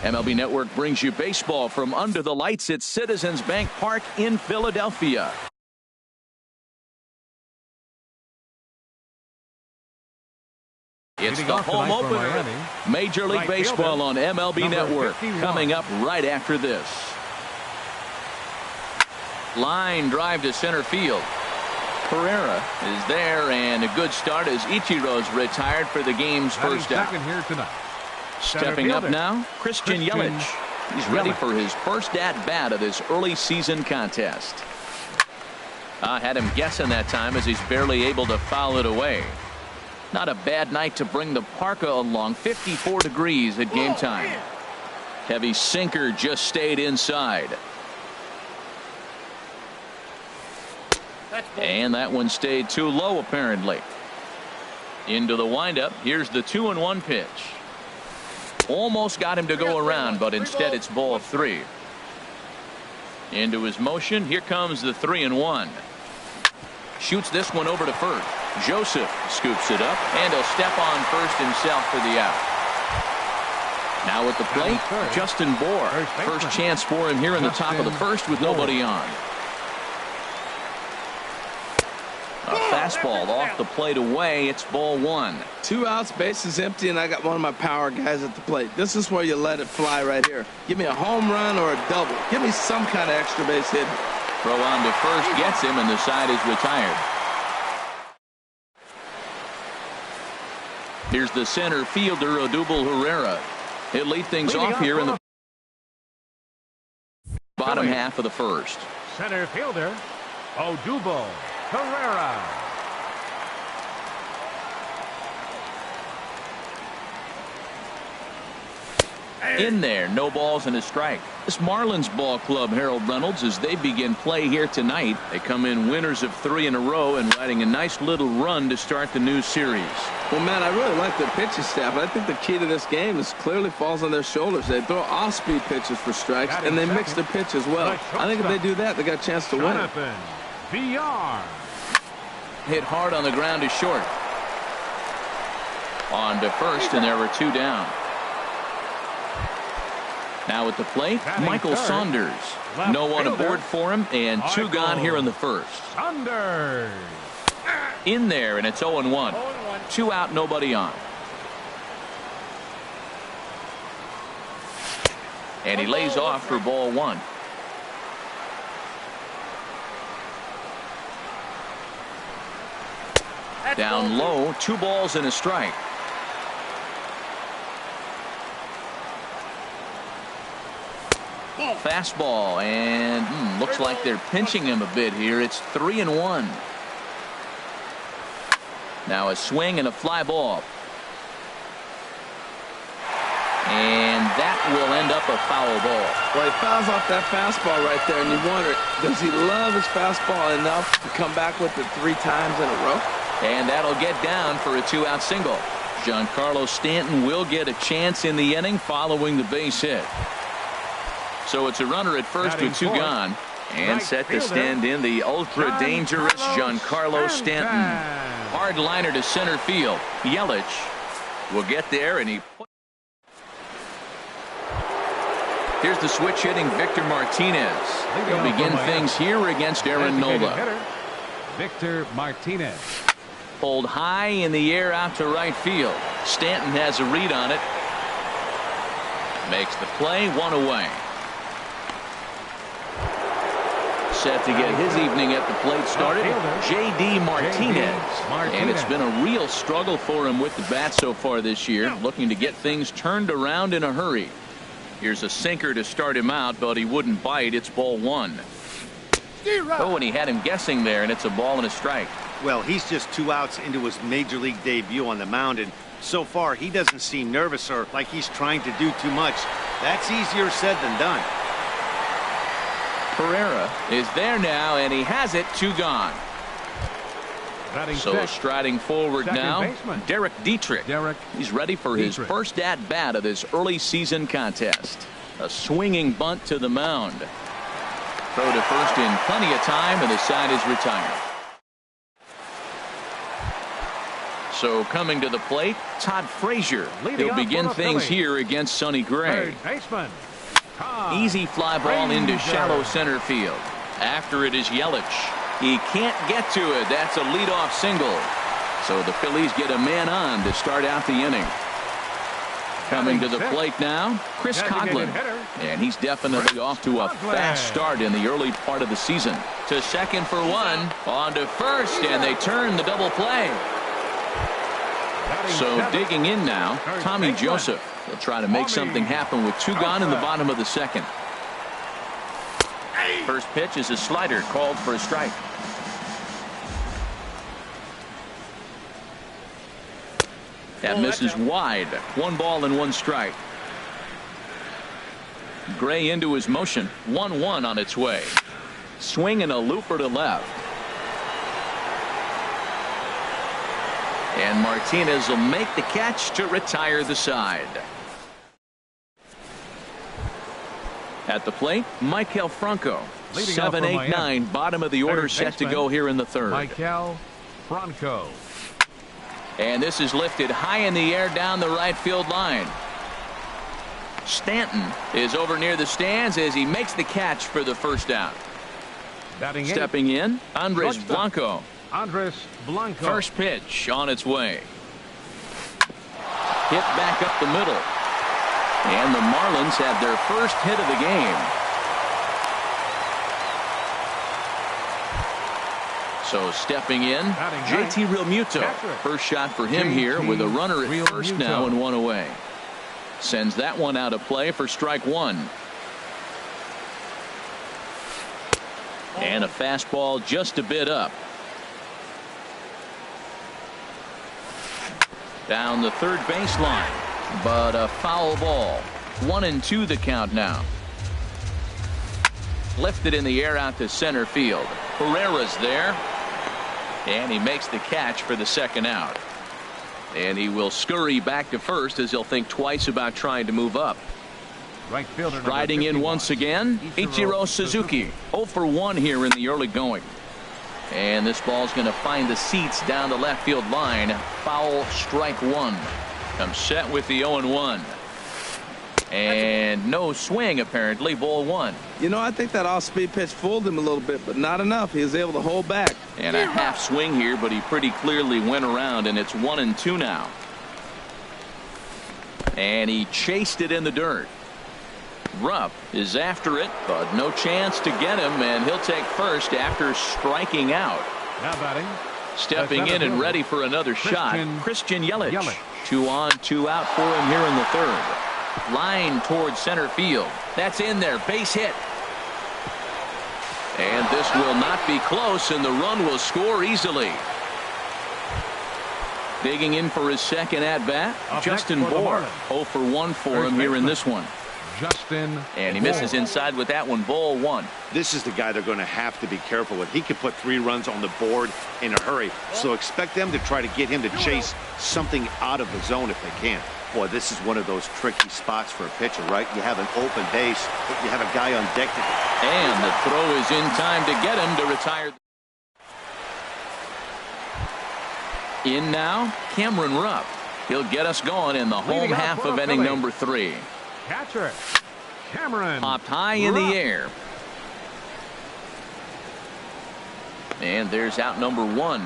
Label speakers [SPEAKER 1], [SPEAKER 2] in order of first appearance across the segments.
[SPEAKER 1] MLB Network brings you baseball from under the lights at Citizens Bank Park in Philadelphia. It's the home opener. Major League Baseball on MLB Network coming up right after this. Line drive to center field. Pereira is there, and a good start as Ichiro's retired for the game's first out. Stepping up now, Christian Yelich. He's ready for his first at-bat of this early season contest. I had him guessing that time as he's barely able to foul it away. Not a bad night to bring the parka along. 54 degrees at game time. Heavy sinker just stayed inside. And that one stayed too low apparently. Into the windup. Here's the 2-1 pitch. Almost got him to go around, but instead it's ball 3. Into his motion. Here comes the 3-1. Shoots this one over to first. Joseph scoops it up, and he'll step on first himself for the out. Now at the plate, Justin Bour. First chance for him here in the top of the first with nobody on. A fastball off the plate away. It's ball 1.
[SPEAKER 2] 2 outs, bases empty, and I got one of my power guys at the plate. This is where you let it fly right here. Give me a home run or a double. Give me some kind of extra base hit.
[SPEAKER 1] Throw on to first gets him, and the side is retired. Here's the center fielder, Odubel Herrera. He'll lead things off here in the bottom half of the first.
[SPEAKER 3] Center fielder, Odubel Herrera.
[SPEAKER 1] In there, no balls and a strike. This Marlins ball club, Harold Reynolds, as they begin play here tonight. They come in winners of 3 in a row and riding a nice little run to start the new series.
[SPEAKER 2] Well, man, I really like their pitching staff. I think the key to this game is clearly falls on their shoulders. They throw off-speed pitches for strikes, and they mix the pitch as well. I think if they do that, they got a chance to win.
[SPEAKER 3] VR.
[SPEAKER 1] Hit hard on the ground to short. On to first, and there were 2 down. Now at the plate, Michael Saunders. No one aboard for him, and 2 gone here in the first.
[SPEAKER 3] Saunders.
[SPEAKER 1] In there, and it's 0-1. 2 out, nobody on. And he lays off for ball 1. Down low, 2 balls and a strike. Fastball, and looks like they're pinching him a bit here. It's 3-1. Now a swing and a fly ball. And that will end up a foul ball.
[SPEAKER 2] Well, he fouls off that fastball right there, and you wonder, does he love his fastball enough to come back with it 3 times in a row?
[SPEAKER 1] And that'll get down for a 2-out single. Giancarlo Stanton will get a chance in the inning following the base hit. So it's a runner at first with 2 gone. And set to stand in the ultra-dangerous Giancarlo Stanton. Hard liner to center field. Yelich will get there, and he... Here's the switch hitting Victor Martinez. He'll begin things here against Aaron Nola.
[SPEAKER 3] Victor Martinez.
[SPEAKER 1] Pulled high in the air out to right field. Stanton has a read on it. Makes the play, 1 away. Set to get his evening at the plate started, J.D. Martinez. And it's been a real struggle for him with the bat so far this year, looking to get things turned around in a hurry. Here's a sinker to start him out, but he wouldn't bite. It's ball 1. Oh, and he had him guessing there, and it's a ball and a strike.
[SPEAKER 4] Well, he's just 2 outs into his major league debut on the mound, and so far he doesn't seem nervous or like he's trying to do too much. That's easier said than done.
[SPEAKER 1] Pereira is there now, and he has it, 2 gone. So striding forward now, Derek Dietrich. He's ready for his first at-bat of this early season contest. A swinging bunt to the mound. Throw to first in plenty of time, and the side is retired. So coming to the plate, Todd Frazier. He'll begin things here against Sonny Gray. Easy fly ball into shallow center field. After it is Yelich. He can't get to it. That's a leadoff single. So the Phillies get a man on to start out the inning. Coming to the plate now, Chris Coghlan. And he's definitely off to a fast start in the early part of the season. To second for one, on to first, and they turn the double play. So digging in now, Tommy Joseph. He'll try to make something happen with two gone in the bottom of the second. First pitch is a slider called for a strike. That misses wide. 1 ball and 1 strike. Gray into his motion. 1-1 on its way. Swing and a looper to left. And Martinez will make the catch to retire the side. At the plate, Maikel Franco. 7, 8, 9. Bottom of the order set to go here in the third.
[SPEAKER 3] Maikel Franco.
[SPEAKER 1] And this is lifted high in the air down the right field line. Stanton is over near the stands as he makes the catch for the first down. Stepping in, Andres Blanco. First pitch on its way. Hit back up the middle. And the Marlins have their first hit of the game. So stepping in, JT Realmuto. First shot for him here with a runner at first now and 1 away. Sends that one out of play for strike 1. And a fastball just a bit up. Down the third baseline, but a foul ball. 1-2 the count now. Lifted in the air out to center field. Herrera's there. And he makes the catch for the second out. And he will scurry back to first as he'll think twice about trying to move up. Striding in once again, Ichiro Suzuki. 0 for 1 here in the early going. And this ball's going to find the seats down the left field line. Foul, strike 1. Comes set with the 0-1. And no swing, apparently. Ball 1.
[SPEAKER 2] You know, I think that off-speed pitch fooled him a little bit, but not enough. He was able to hold back.
[SPEAKER 1] And a half swing here, but he pretty clearly went around, and it's 1-2 now. And he chased it in the dirt. Rupp is after it, but no chance to get him, and he'll take first after striking out.
[SPEAKER 3] Now batting.
[SPEAKER 1] Stepping in and ready for another shot, Christian Yelich. 2 on, 2 out for him here in the third. Line towards center field. That's in there. Base hit. And this will not be close, and the run will score easily. Digging in for his second at-bat, Justin Bour. 0 for 1 for him here in this one. And he misses inside with that one. Ball 1.
[SPEAKER 4] This is the guy they're going to have to be careful with. He could put 3 runs on the board in a hurry. So expect them to try to get him to chase something out of the zone if they can. Boy, this is one of those tricky spots for a pitcher, right? You have an open base, but you have a guy on deck.
[SPEAKER 1] And the throw is in time to get him to retire. In now, Cameron Rupp. He'll get us going in the home half of inning number 3.
[SPEAKER 3] Catcher Cameron
[SPEAKER 1] popped high in the air. And there's out number 1.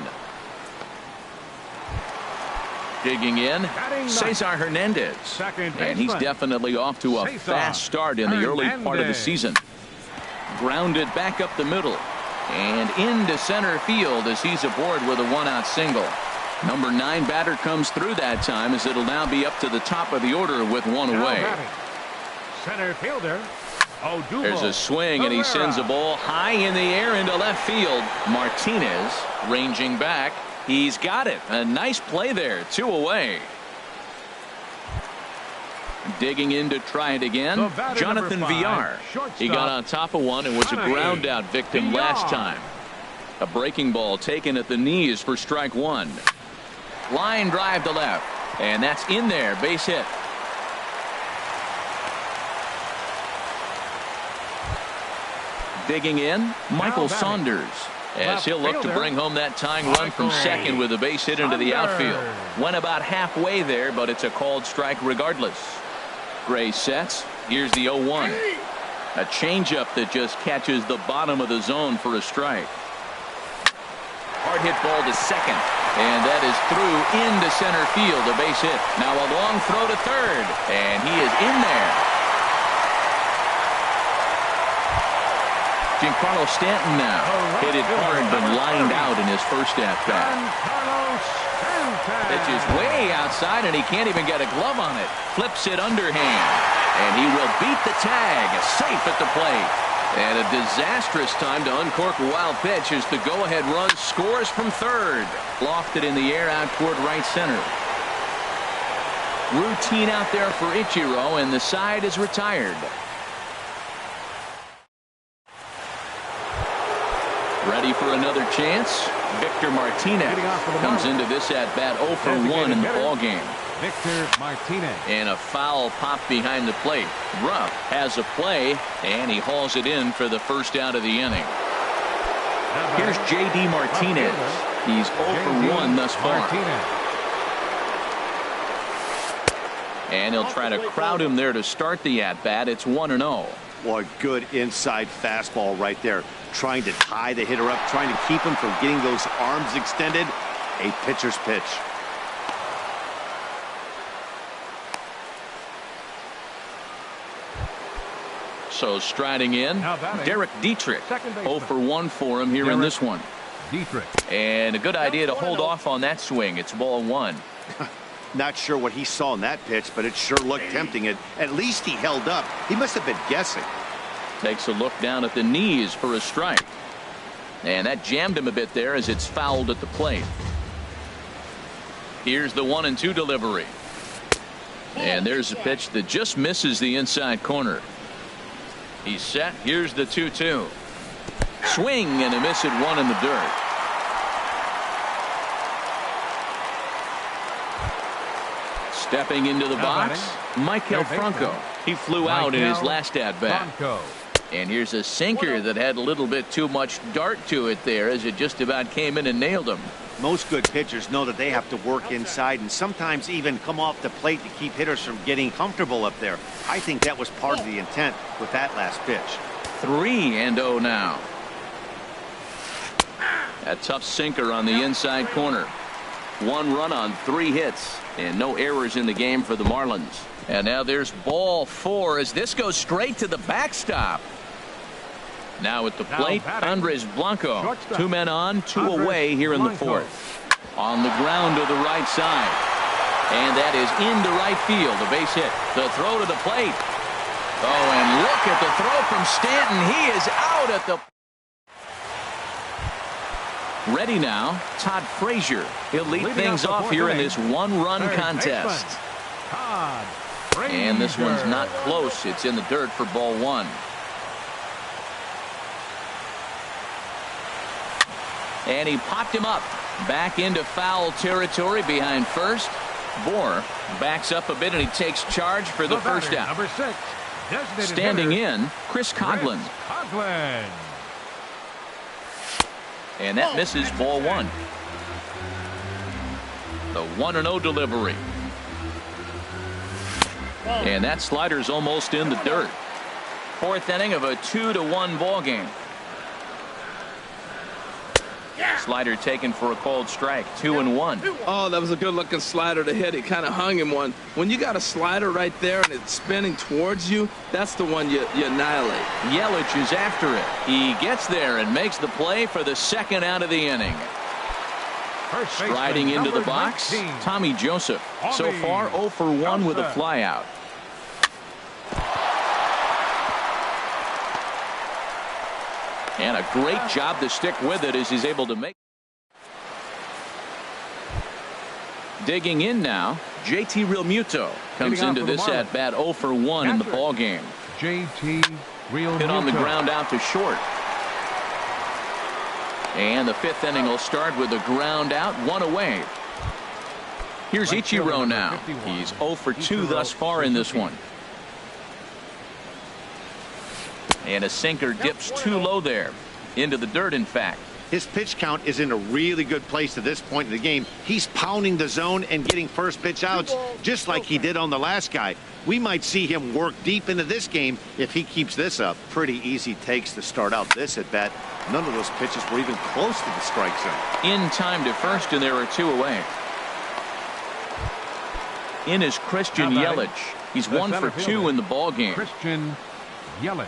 [SPEAKER 1] Digging in, Cesar Hernandez. And he's definitely off to a fast start in the early part of the season. Grounded back up the middle. And into center field as he's aboard with a 1-out single. Number 9 batter comes through that time as it'll now be up to the top of the order with 1 away.
[SPEAKER 3] Center fielder.
[SPEAKER 1] There's a swing, and he sends a ball high in the air into left field. Martinez ranging back. He's got it. A nice play there. 2 away. Digging in to try it again. Jonathan Villar. He got on top of one and was a ground out victim last time. A breaking ball taken at the knees for strike 1. Line drive to left. And that's in there. Base hit. Digging in, Michael Saunders. as he'll look to bring home that tying run from second with a base hit into the outfield. Went about halfway there, but it's a called strike regardless. Gray sets. Here's the 0-1. A changeup that just catches the bottom of the zone for a strike. Hard hit ball to second, and that is through into center field, a base hit. Now a long throw to third, and he is in there. Giancarlo Stanton now hit it hard but lined out in his first at-bat. Pitch is way outside and he can't even get a glove on it. Flips it underhand and he will beat the tag. Safe at the plate. And a disastrous time to uncork a wild pitch as the go-ahead run scores from third. Lofted in the air out toward right center. Routine out there for Ichiro and the side is retired. Ready for another chance. Victor Martinez comes into this at-bat 0 for 1 in the ballgame.
[SPEAKER 3] Victor Martinez.
[SPEAKER 1] And a foul pop behind the plate. Ruff has a play, and he hauls it in for the first out of the inning. Here's J.D. Martinez. He's 0 for 1 thus far. And he'll try to crowd him there to start the at-bat. It's 1-0.
[SPEAKER 4] Well, a good inside fastball right there. Trying to tie the hitter up, trying to keep him from getting those arms extended. A pitcher's pitch.
[SPEAKER 1] So striding in, Derek Dietrich. 0 for 1 for him here in this one.
[SPEAKER 3] Dietrich.
[SPEAKER 1] And a good idea to hold off on that swing. It's ball 1.
[SPEAKER 4] Not sure what he saw in that pitch, but it sure looked tempting. At least he held up. He must have been guessing.
[SPEAKER 1] Takes a look down at the knees for a strike. And that jammed him a bit there as it's fouled at the plate. Here's the 1-2 delivery. And there's a pitch that just misses the inside corner. He's set. Here's the 2-2. Swing and a miss at 1 in the dirt. Stepping into the box, Maikel Franco. He flew out in his last at-bat. And here's a sinker that had a little bit too much dart to it there as it just about came in and nailed him.
[SPEAKER 4] Most good pitchers know that they have to work inside and sometimes even come off the plate to keep hitters from getting comfortable up there. I think that was part of the intent with that last pitch.
[SPEAKER 1] 3-0 now. A tough sinker on the inside corner. 1 run on 3 hits and no errors in the game for the Marlins. And now there's ball 4 as this goes straight to the backstop. Now at the plate, Andres Blanco. 2 men on, 2 away here in the 4th. On the ground to the right side. And that is into right field. A base hit. The throw to the plate. Oh, and look at the throw from Stanton. He is out at the... Ready now, Todd Frazier. He'll lead things off here in this 1-run contest. And this one's not close. It's in the dirt for ball 1. And he popped him up. Back into foul territory behind first. Bohr backs up a bit and he takes charge for the first out.
[SPEAKER 3] Number 6.
[SPEAKER 1] Standing in, Chris Coghlan. And that misses ball 1. The 1-0 delivery. And that slider's almost in the dirt. 4th inning of a 2-1 ball game. Slider taken for a called strike. 2-1.
[SPEAKER 2] Oh, that was a good looking slider to hit. He kind of hung him one. When you got a slider right there and it's spinning towards you, that's the one you annihilate.
[SPEAKER 1] Yelich is after it. He gets there and makes the play for the 2nd out of the inning. Striding into the box, Tommy Joseph. So far 0 for 1 with a flyout. And a great job to stick with it as he's able to make. Digging in now, JT Realmuto comes into this at bat 0 for 1 in the ball game.
[SPEAKER 3] JT Realmuto.
[SPEAKER 1] Hit on the ground out to short. And the 5th inning will start with a ground out, 1 away. Here's Ichiro now. He's 0 for 2 thus far in this one. And a sinker dips too low there. Into the dirt, in fact.
[SPEAKER 4] His pitch count is in a really good place at this point in the game. He's pounding the zone and getting first pitch outs just like he did on the last guy. We might see him work deep into this game if he keeps this up. Pretty easy takes to start out this at bat. None of those pitches were even close to the strike zone.
[SPEAKER 1] In time to first, and there are 2 away. In is Christian Yelich. He's 1 for 2 in the ball game.
[SPEAKER 3] Christian Yelich.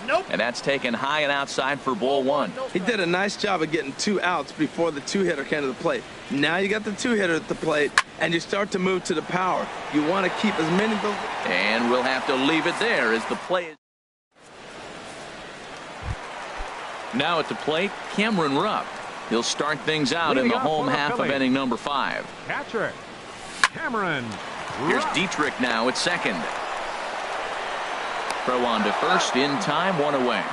[SPEAKER 1] Nope. And that's taken high and outside for ball 1.
[SPEAKER 2] He did a nice job of getting 2 outs before the 2-hitter came to the plate. Now you got the 2-hitter at the plate, and you start to move to the power. You want to keep as many of those.
[SPEAKER 1] And we'll have to leave it there as the play is. Now at the plate, Cameron Rupp. He'll start things out in the home half of inning number 5.
[SPEAKER 3] Catcher Cameron
[SPEAKER 1] Here's
[SPEAKER 3] Rupp.
[SPEAKER 1] Dietrich now at second. Throw on to first in time, 1 away.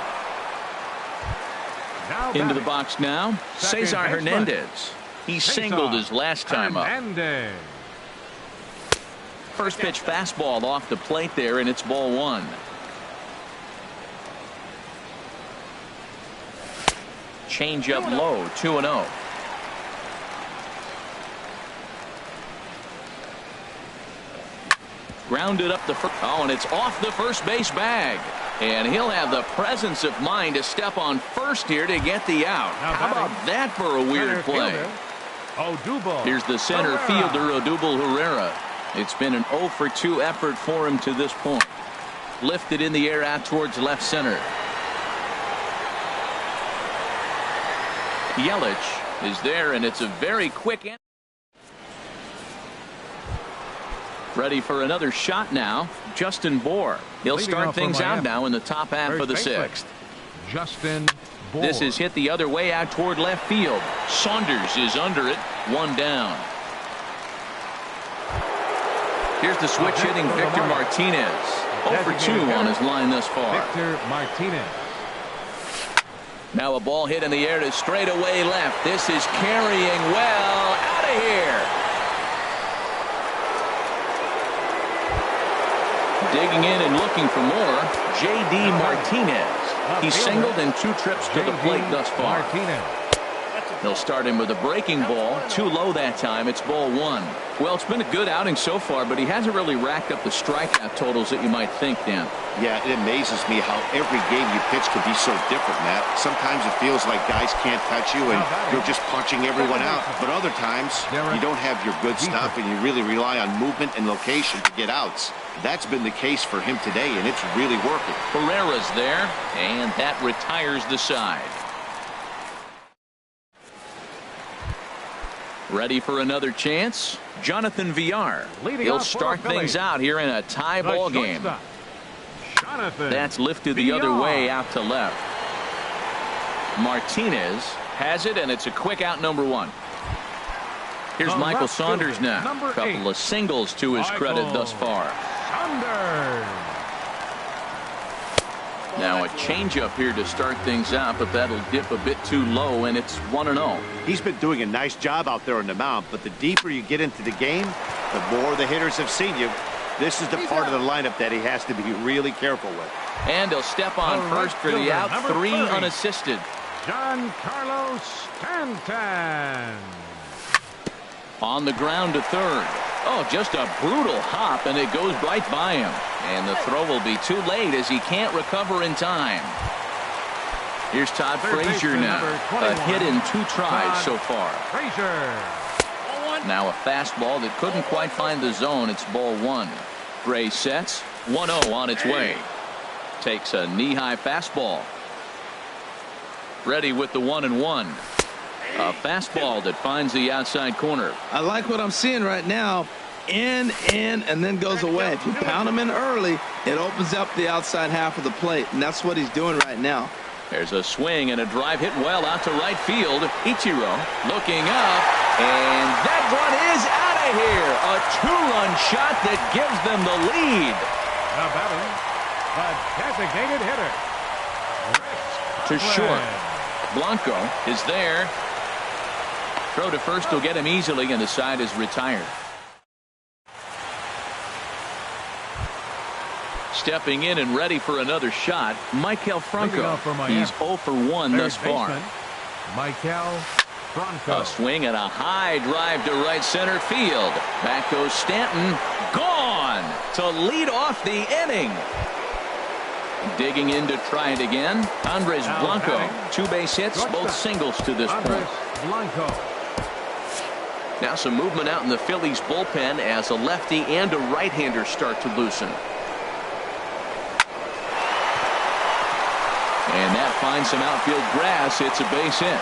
[SPEAKER 3] Now
[SPEAKER 1] Into the
[SPEAKER 3] batting.
[SPEAKER 1] box now,
[SPEAKER 3] Second
[SPEAKER 1] Cesar
[SPEAKER 3] baseman.
[SPEAKER 1] Hernandez. He singled his last time up.
[SPEAKER 3] Hernandez.
[SPEAKER 1] First pitch fastball off the plate there, and it's ball 1. Change up low, 2-0. Grounded up the first. Oh, and it's off the first base bag. And he'll have the presence of mind to step on first here to get the out. How about that for a weird play?
[SPEAKER 3] Odubel.
[SPEAKER 1] Here's the center fielder, Odubel Herrera. It's been an 0 for 2 effort for him to this point. Lifted in the air out towards left center. Yelich is there, and it's a very quick end. Ready for another shot now, Justin Bour. He'll
[SPEAKER 3] Leading
[SPEAKER 1] start
[SPEAKER 3] off for
[SPEAKER 1] things out
[SPEAKER 3] Miami.
[SPEAKER 1] now in the top half of the 6th.
[SPEAKER 3] Justin Bour.
[SPEAKER 1] This is hit the other way out toward left field. Saunders is under it, 1 down. Here's the switch hitting Victor Martinez. 0 for 2 on his line thus far.
[SPEAKER 3] Victor Martinez.
[SPEAKER 1] Now a ball hit in the air to straightaway left. This is carrying well out of here. Digging in and looking for more, J.D. Martinez. He's singled in 2 trips to the plate thus far.
[SPEAKER 3] Martinez.
[SPEAKER 1] They'll start him with a breaking ball. Too low that time. It's ball 1. Well, it's been a good outing so far, but he hasn't really racked up the strikeout totals that you might think, Dan.
[SPEAKER 4] Yeah, it amazes me how every game you pitch can be so different, Matt. Sometimes it feels like guys can't touch you and you're just punching everyone out. But other times you don't have your good stuff and you really rely on movement and location to get outs. That's been the case for him today, and it's really working.
[SPEAKER 1] Pereira's there, and that retires the side. Ready for another chance? Jonathan Villar. He'll start things out here in a tie ball game. That's lifted the other way out to left. Martinez has it, and it's a quick out, number 1. Here's Michael Saunders now. A couple of singles to his credit thus far. Now a changeup here to start things out, but that'll dip a bit too low, and it's 1-0.
[SPEAKER 4] He's been doing a nice job out there on the mound, but the deeper you get into the game, the more the hitters have seen you. This is the part of the lineup that he has to be really careful with.
[SPEAKER 1] And he'll step on first for the out, 3 unassisted.
[SPEAKER 3] Giancarlo Stanton.
[SPEAKER 1] On the ground to third. Oh, just a brutal hop, and it goes right by him. And the throw will be too late as he can't recover in time. Here's Todd Frazier now. A hit in 2 tries so far. Now a fastball that couldn't quite find the zone. It's ball 1. Gray sets. 1-0 on its way. Takes a knee-high fastball. Ready with the 1-1. A fastball that finds the outside corner.
[SPEAKER 2] I like what I'm seeing right now. In, and then goes away. If you pound him in early, it opens up the outside half of the plate, and that's what he's doing right now.
[SPEAKER 1] There's a swing and a drive hit well out to right field. Ichiro looking up, and that one is out of here. A 2-run shot that gives them the lead.
[SPEAKER 3] Now batting, the designated hitter.
[SPEAKER 1] To short. Blanco is there. Throw to first will get him easily, and the side is retired. Stepping in and ready for another shot, Michael Franco. He's 0 for 1 thus far.
[SPEAKER 3] Michael Franco.
[SPEAKER 1] A swing and a high drive to right center field. Back goes Stanton. Gone to lead off the inning. Digging in to try it again, Andres Blanco. 2 base hits, both singles to this point.
[SPEAKER 3] Blanco.
[SPEAKER 1] Now some movement out in the Phillies bullpen as a lefty and a right-hander start to loosen. And that finds some outfield grass. It's a base hit.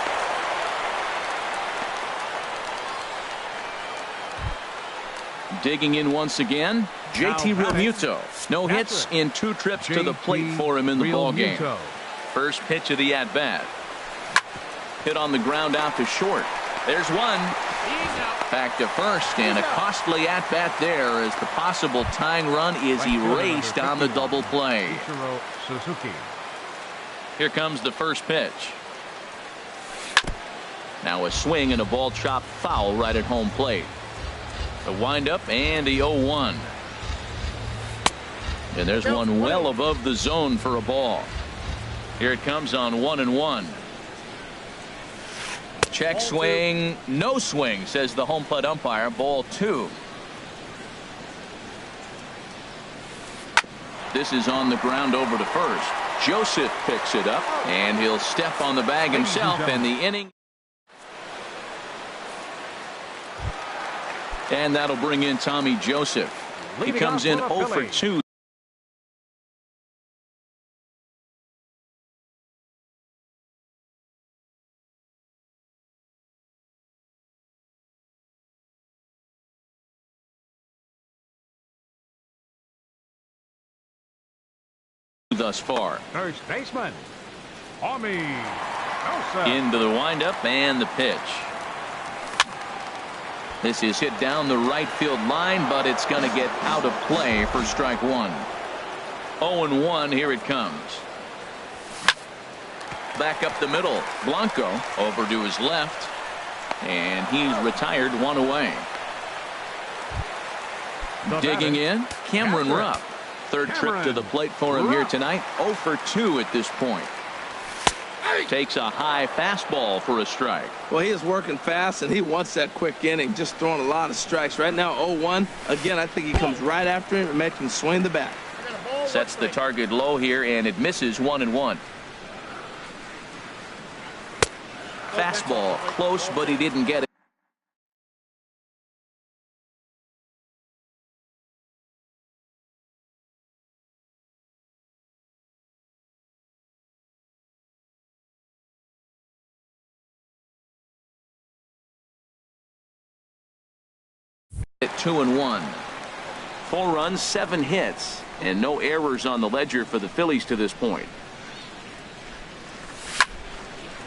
[SPEAKER 1] Digging in once again, JT Realmuto. No hits in 2 trips to the plate for him in the ballgame. First pitch of the at-bat. Hit on the ground out to short. There's one. Back to first, and a costly at-bat there as the possible tying run is erased on the double play. Here comes the first pitch. Now a swing and a ball chopped foul right at home plate. The windup and the 0-1. And there's one well above the zone for a ball. Here it comes on 1-1. Check swing, no swing, says the home plate umpire. Ball 2. This is on the ground over to first. Joseph picks it up, and he'll step on the bag himself, and the inning. And that'll bring in Tommy Joseph. He comes in 0 for 2. Thus far.
[SPEAKER 3] First baseman, Tommy Joseph.
[SPEAKER 1] Into the windup and the pitch. This is hit down the right field line, but it's going to get out of play for strike 1. 0-1. Here it comes. Back up the middle. Blanco over to his left, and he's retired 1 away. Digging in, Cameron Rupp. Third trip to the plate for him here tonight. 0 for 2 at this point. Takes a high fastball for a strike.
[SPEAKER 2] Well, he is working fast, and he wants that quick inning, just throwing a lot of strikes. Right now, 0-1. Again, I think he comes right after him and makes him swing the bat.
[SPEAKER 1] Sets the target low here, and it misses 1-1. Fastball close, but he didn't get it. At 2-1. 4 runs, 7 hits, and no errors on the ledger for the Phillies to this point.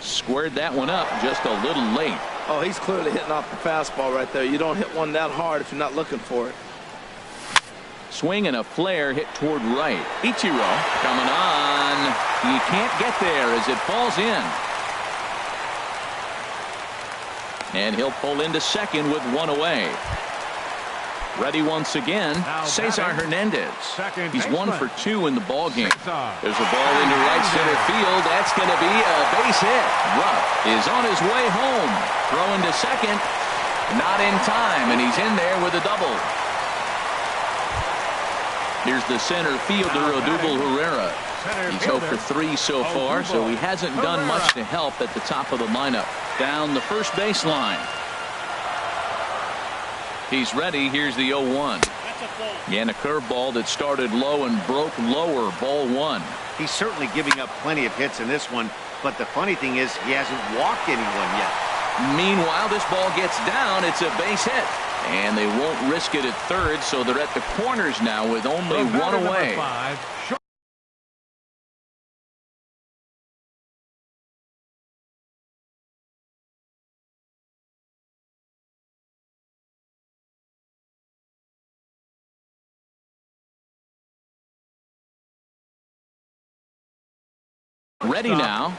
[SPEAKER 1] Squared that one up just a little late.
[SPEAKER 2] Oh, he's clearly hitting off the fastball right there. You don't hit one that hard if you're not looking for it.
[SPEAKER 1] Swing and a flare hit toward right. Ichiro coming on. He can't get there as it falls in. And he'll pull into second with 1 away. Ready once again, Cesar Hernandez. He's 1 for 2 in the ballgame. There's a ball into right center field. That's going to be a base hit. Rupp is on his way home. Throwing to second. Not in time, and he's in there with a double. Here's the center fielder, Odubel Herrera. He's 0 for 3 so far, so he hasn't done much to help at the top of the lineup. Down the first baseline. He's ready. Here's the 0-1. And a curveball that started low and broke lower. Ball 1.
[SPEAKER 4] He's certainly giving up plenty of hits in this one, but the funny thing is he hasn't walked anyone yet.
[SPEAKER 1] Meanwhile, this ball gets down. It's a base hit. And they won't risk it at third, so they're at the corners now with only 1 away. Ready now.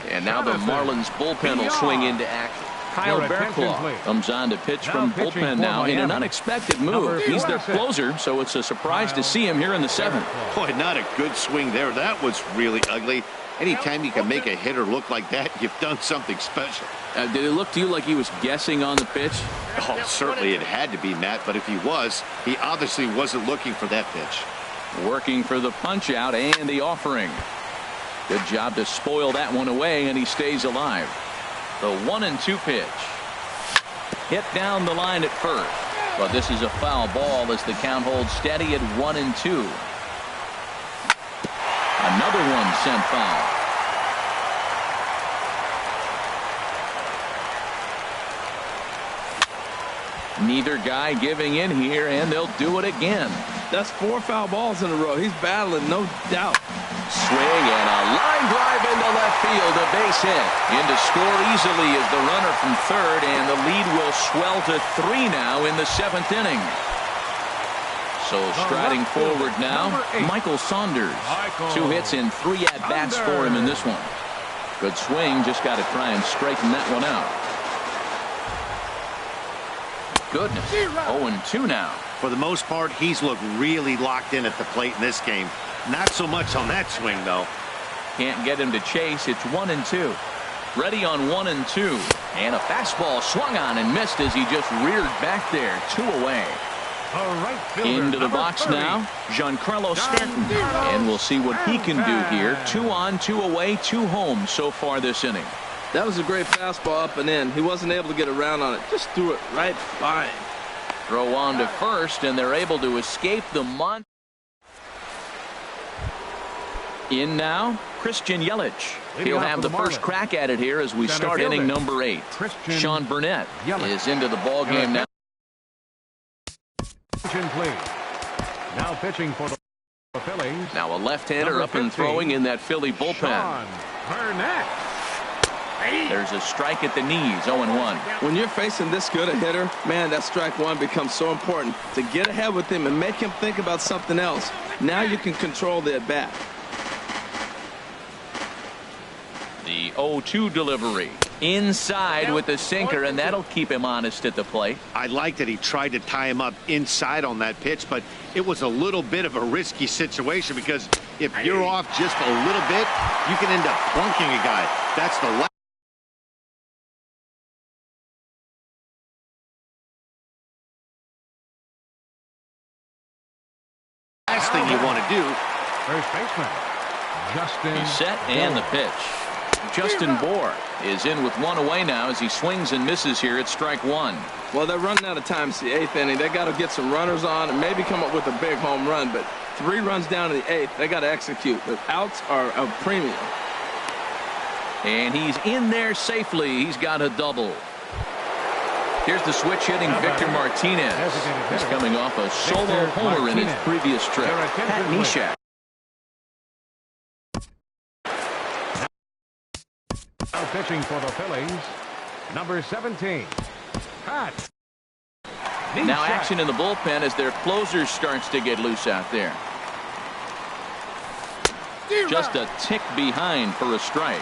[SPEAKER 1] And now the Marlins bullpen will swing into action. Kyle Bearclaw comes on to pitch from bullpen now in an unexpected move. He's their closer, so it's a surprise to see him here in the seventh.
[SPEAKER 4] Boy, not a good swing there. That was really ugly. Anytime you can make a hitter look like that, you've done something special.
[SPEAKER 1] Did it look to you like he was guessing on the pitch?
[SPEAKER 4] Oh, certainly it had to be, Matt, but if he was, he obviously wasn't looking for that pitch.
[SPEAKER 1] Working for the punch out and the offering. Good job to spoil that one away, and he stays alive. The 1-2 pitch. Hit down the line at first, but this is a foul ball as the count holds steady at 1-2. Another one sent foul. Neither guy giving in here, and they'll do it again.
[SPEAKER 2] That's 4 foul balls in a row. He's battling, no doubt.
[SPEAKER 1] Swing and a line drive into left field, a base hit. In to score easily is the runner from third, and the lead will swell to 3 now in the 7th inning. So striding forward now, Michael Saunders. 2 hits and 3 at-bats for him in this one. Good swing, just got to try and straighten that one out. Goodness, 0-2 now.
[SPEAKER 4] For the most part, he's looked really locked in at the plate in this game. Not so much on that swing, though.
[SPEAKER 1] Can't get him to chase. It's 1-2. Ready on 1-2. And a fastball swung on and missed as he just reared back there. 2 away. Into the box 30. Now, Giancarlo Stanton. And we'll see what he can do here. 2 on, 2 away, 2 home so far this inning.
[SPEAKER 2] That was a great fastball up and in. He wasn't able to get around on it. Just threw it right by him.
[SPEAKER 1] Throw on to first, and they're able to escape the month. In now, Christian Yelich. He'll have the first crack at it here as we start inning number 8. Sean Burnett is into the ball game now.
[SPEAKER 3] Now pitching for the Phillies.
[SPEAKER 1] Now a left-hander up and throwing in that Philly bullpen.
[SPEAKER 3] Sean Burnett.
[SPEAKER 1] There's a strike at the knees, 0-1.
[SPEAKER 2] When you're facing this good a hitter, man, that strike one becomes so important to get ahead with him and make him think about something else. Now you can control the at-bat.
[SPEAKER 1] The 0-2 delivery. Inside with the sinker, and that'll keep him honest at the plate.
[SPEAKER 4] I like that he tried to tie him up inside on that pitch, but it was a little bit of a risky situation because if you're off just a little bit, you can end up plunking a guy. That's the last thing you want to do.
[SPEAKER 3] First baseman, Justin.
[SPEAKER 1] He's set and the pitch. Justin Bour is in with 1 away now as he swings and misses here at strike 1.
[SPEAKER 2] Well, they're running out of time. It's the 8th inning. They got to get some runners on and maybe come up with a big home run. But 3 runs down in the 8th. They got to execute. The outs are a premium.
[SPEAKER 1] And he's in there safely. He's got a double. Here's the switch hitting Victor Martinez. He's coming off a solo homer in his previous trip. Pat Neshek.
[SPEAKER 3] Now pitching for the Phillies, number 17, Pat Neshek.
[SPEAKER 1] Now action in the bullpen as their closer starts to get loose out there. Just a tick behind for a strike.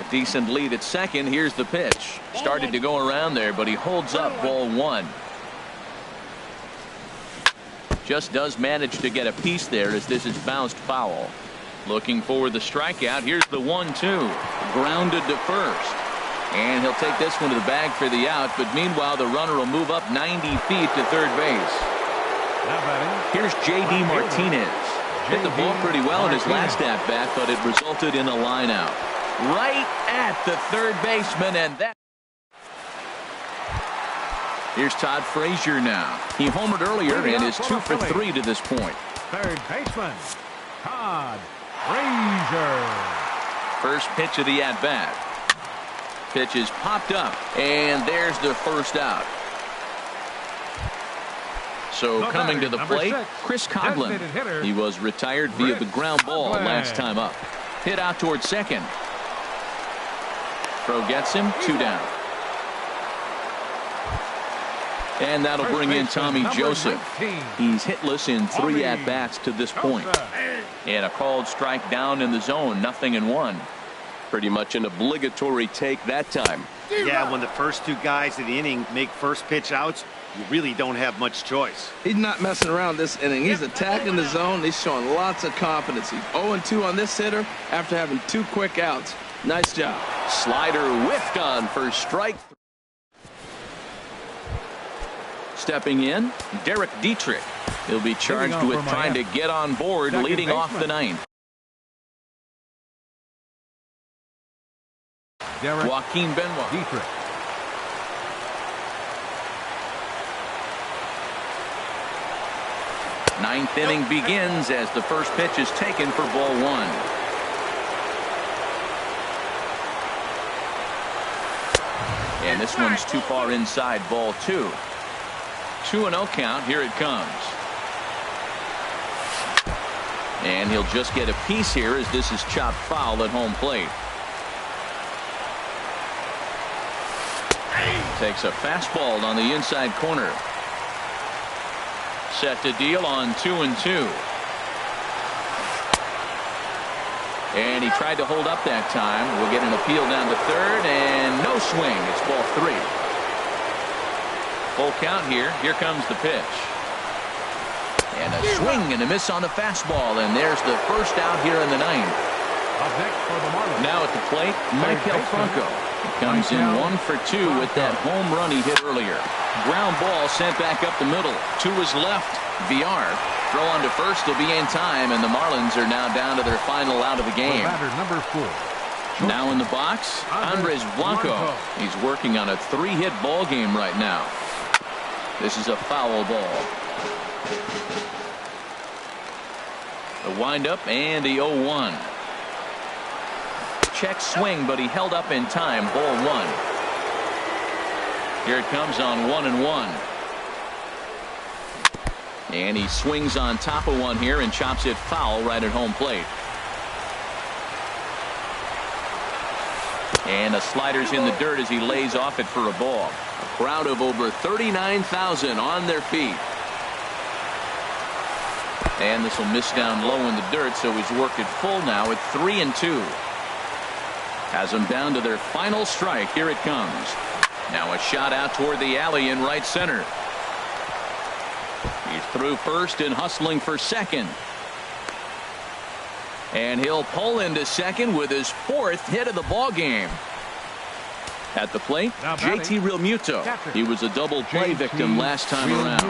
[SPEAKER 1] A decent lead at second. Here's the pitch. Started to go around there, but he holds up ball 1. Just does manage to get a piece there as this is bounced foul. Looking for the strikeout. Here's the 1-2. Grounded to first. And he'll take this one to the bag for the out. But meanwhile, the runner will move up 90 feet to third base. Here's J.D. Martinez. Hit the ball pretty well in his last at-bat, but it resulted in a line out. Right at the third baseman, and that. Here's Todd Frazier now. He homered earlier and is 2 for 3 to this point.
[SPEAKER 3] Third baseman, Todd Frazier.
[SPEAKER 1] First pitch of the at-bat. Pitch is popped up, and there's the first out. So coming to the plate, Chris Coghlan. He was retired via the ground ball last time up. Hit out towards second. Throw gets him, 2 down. And that'll bring in Tommy Joseph. He's hitless in 3 at-bats to this point. And a called strike down in the zone, 0-1.
[SPEAKER 5] Pretty much an obligatory take that time.
[SPEAKER 4] Yeah, when the first two guys in the inning make first pitch outs, you really don't have much choice.
[SPEAKER 2] He's not messing around this inning. He's attacking the zone. He's showing lots of confidence. He's 0-2 on this hitter after having 2 quick outs. Nice job.
[SPEAKER 5] Slider whiffed on for strike.
[SPEAKER 1] Stepping in, Derek Dietrich. He'll be charged with trying to get on board, leading off the ninth. Joaquin Benoit.
[SPEAKER 3] Dietrich.
[SPEAKER 1] Ninth inning begins as the first pitch is taken for ball 1. And this one's too far inside, ball 2. 2-0 count. Here it comes. And he'll just get a piece here as this is chopped foul at home plate. Takes a fastball on the inside corner. Set to deal on 2-2. And he tried to hold up that time. We'll get an appeal down to third, and no swing. It's ball 3. Full count here. Here comes the pitch. And a swing and a miss on the fastball, and there's the first out here in the ninth.
[SPEAKER 3] Up next for the Marlins.
[SPEAKER 1] Now at the plate, Michael Franco. He comes in 1 for 2 with that home run he hit earlier. Ground ball sent back up the middle. To his left, VR. Throw on to first will be in time, and the Marlins are now down to their final out of the game.
[SPEAKER 3] Batter number 4.
[SPEAKER 1] Now in the box, Andres Blanco. He's working on a 3-hit ball game right now. This is a foul ball. The windup and the 0-1. Check swing, but he held up in time. Ball 1. Here it comes on 1-1. And he swings on top of one here and chops it foul right at home plate. And the slider's in the dirt as he lays off it for a ball. A crowd of over 39,000 on their feet. And this will miss down low in the dirt, so he's worked it full now at 3-2. Has them down to their final strike. Here it comes. Now a shot out toward the alley in right center. He's through first and hustling for second. And he'll pull into second with his 4th hit of the ball game. At the plate, JT Realmuto. He was a double play victim last time around.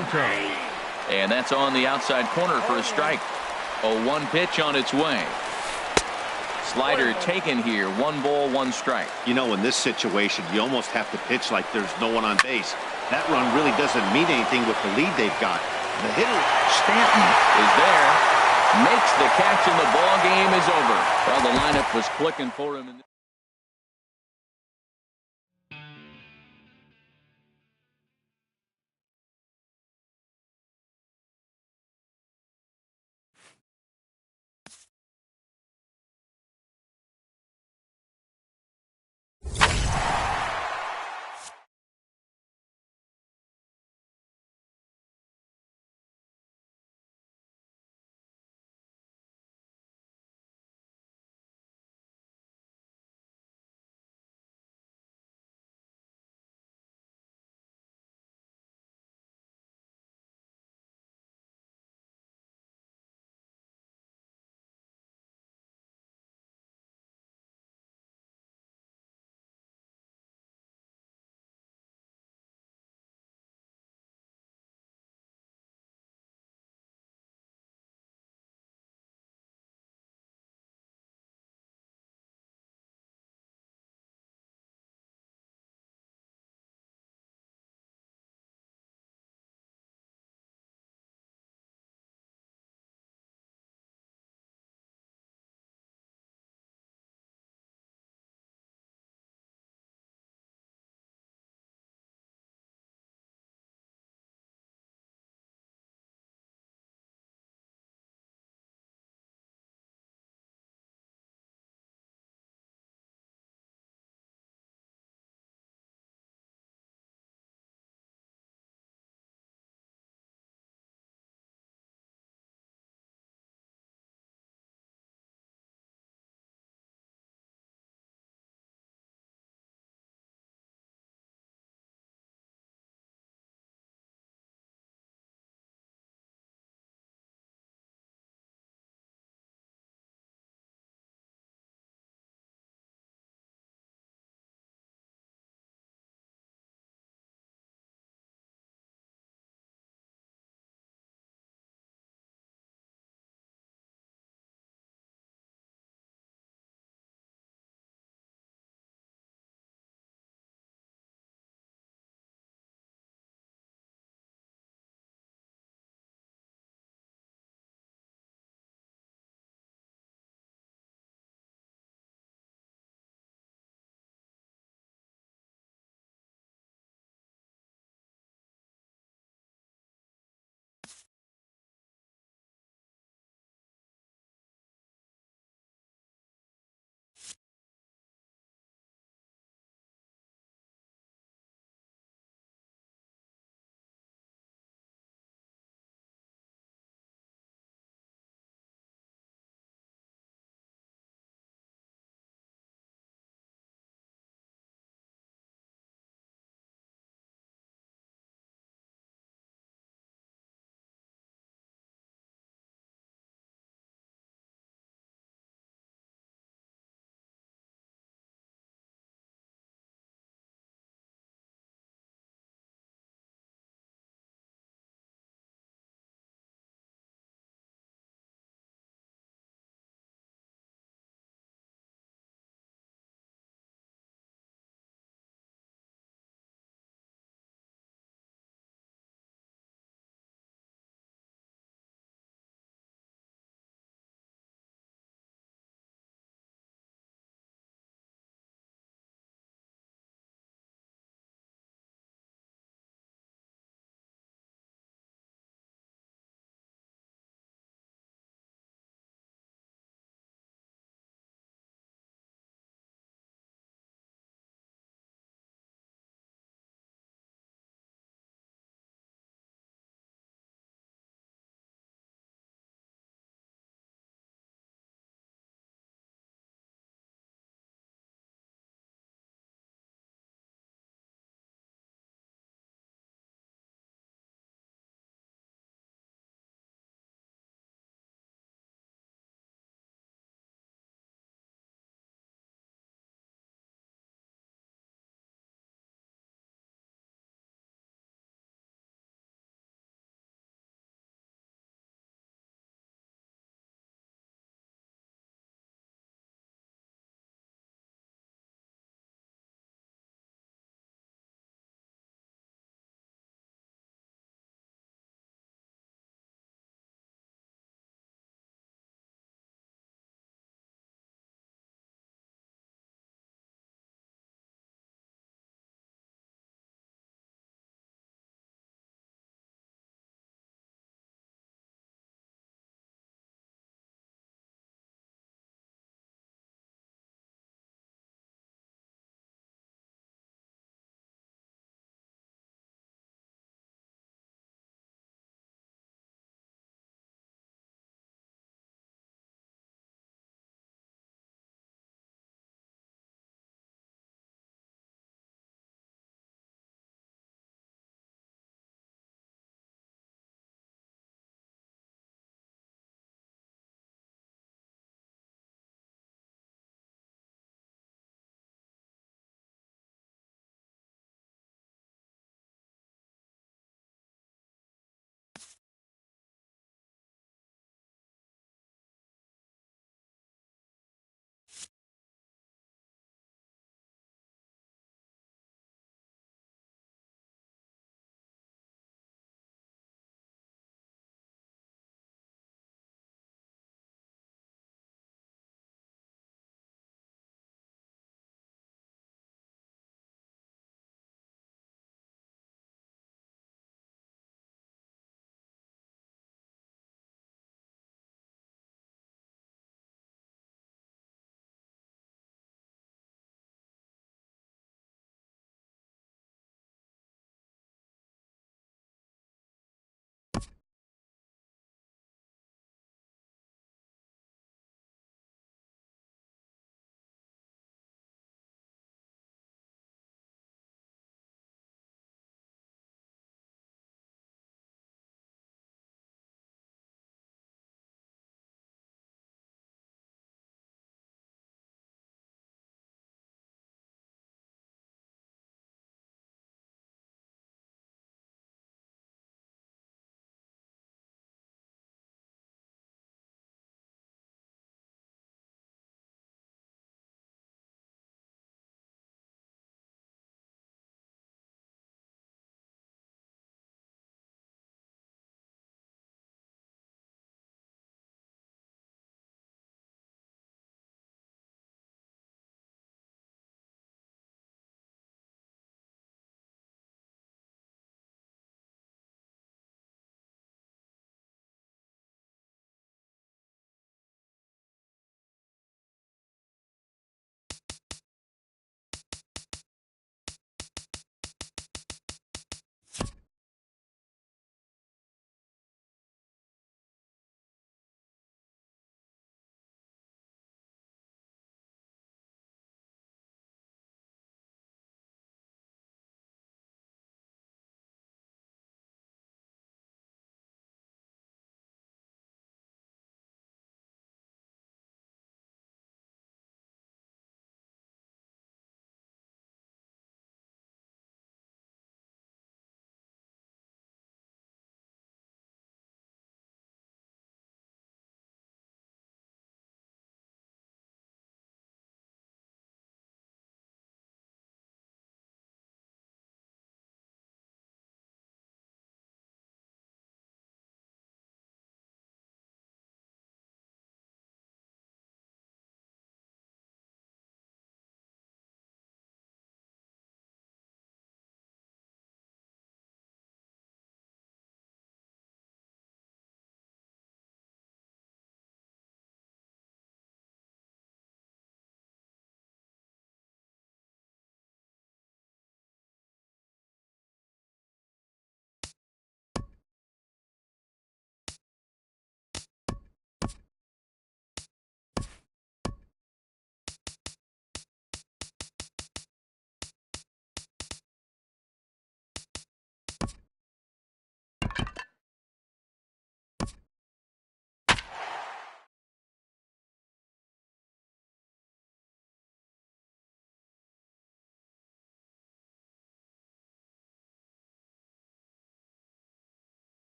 [SPEAKER 1] And that's on the outside corner for a strike. 0-1 pitch on its way. Slider taken here. 1 ball, 1 strike.
[SPEAKER 4] You know, in this situation, you almost have to pitch like there's no one on base. That run really doesn't mean anything with the lead they've got. The hitter,
[SPEAKER 1] Stanton, is there. Makes the catch, and the ball game is over. Well, the lineup was clicking for him.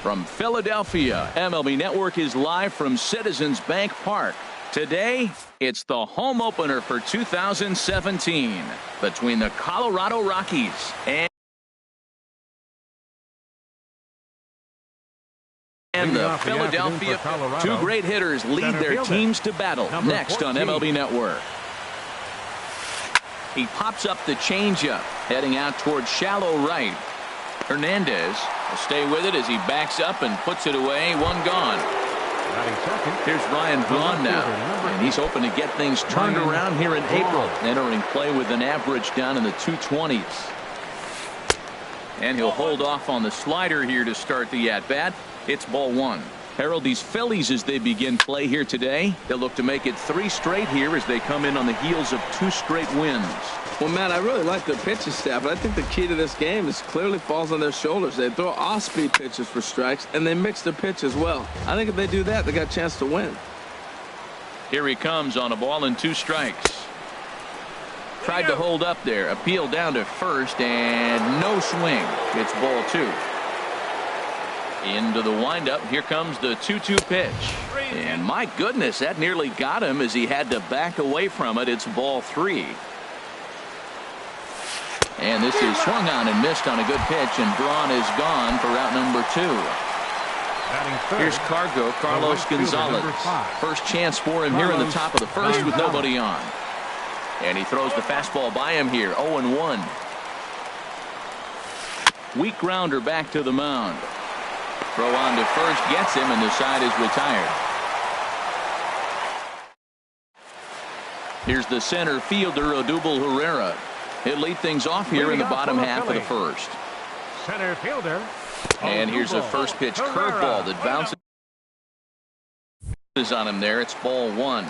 [SPEAKER 1] From Philadelphia, MLB Network is live from Citizens Bank Park. Today, it's the home opener for 2017 between the Colorado Rockies and the Philadelphia. Two great hitters lead their teams to battle. Next on MLB Network. He pops up the changeup, heading out towards shallow right. Hernandez will stay with it as he backs up and puts it away. One gone. Here's Ryan Braun now, and he's hoping to get things turned around here in April, entering play with an average down in the 220s. And he'll hold off on the slider here to start the at-bat. It's ball one. Harold, these Phillies, as they begin play here today, they'll look to make it 3 straight here as they come in on the heels of 2 straight wins.
[SPEAKER 2] Well, Matt, I really like their pitching staff, but I think the key to this game is clearly falls on their shoulders. They throw off-speed pitches for strikes, and they mix their pitch as well. I think if they do that, they got a chance to win.
[SPEAKER 1] Here he comes on a ball and 2 strikes. Tried to hold up there. Appeal down to first, and no swing. It's ball 2. Into the windup. Here comes the 2-2 pitch. And my goodness, that nearly got him as he had to back away from it. It's ball 3. And this is swung on and missed on a good pitch, and Braun is gone for out number 2. Here's Carlos Gonzalez. First chance for him here in the top of the first with nobody on. And he throws the fastball by him here. 0-1. Weak grounder back to the mound. Throw on to first gets him, and the side is retired. Here's the center fielder, Odubel Herrera. He'll lead things off here in the bottom half of the first.
[SPEAKER 3] Center fielder.
[SPEAKER 1] And here's a first pitch curveball that bounces on him there. It's ball 1.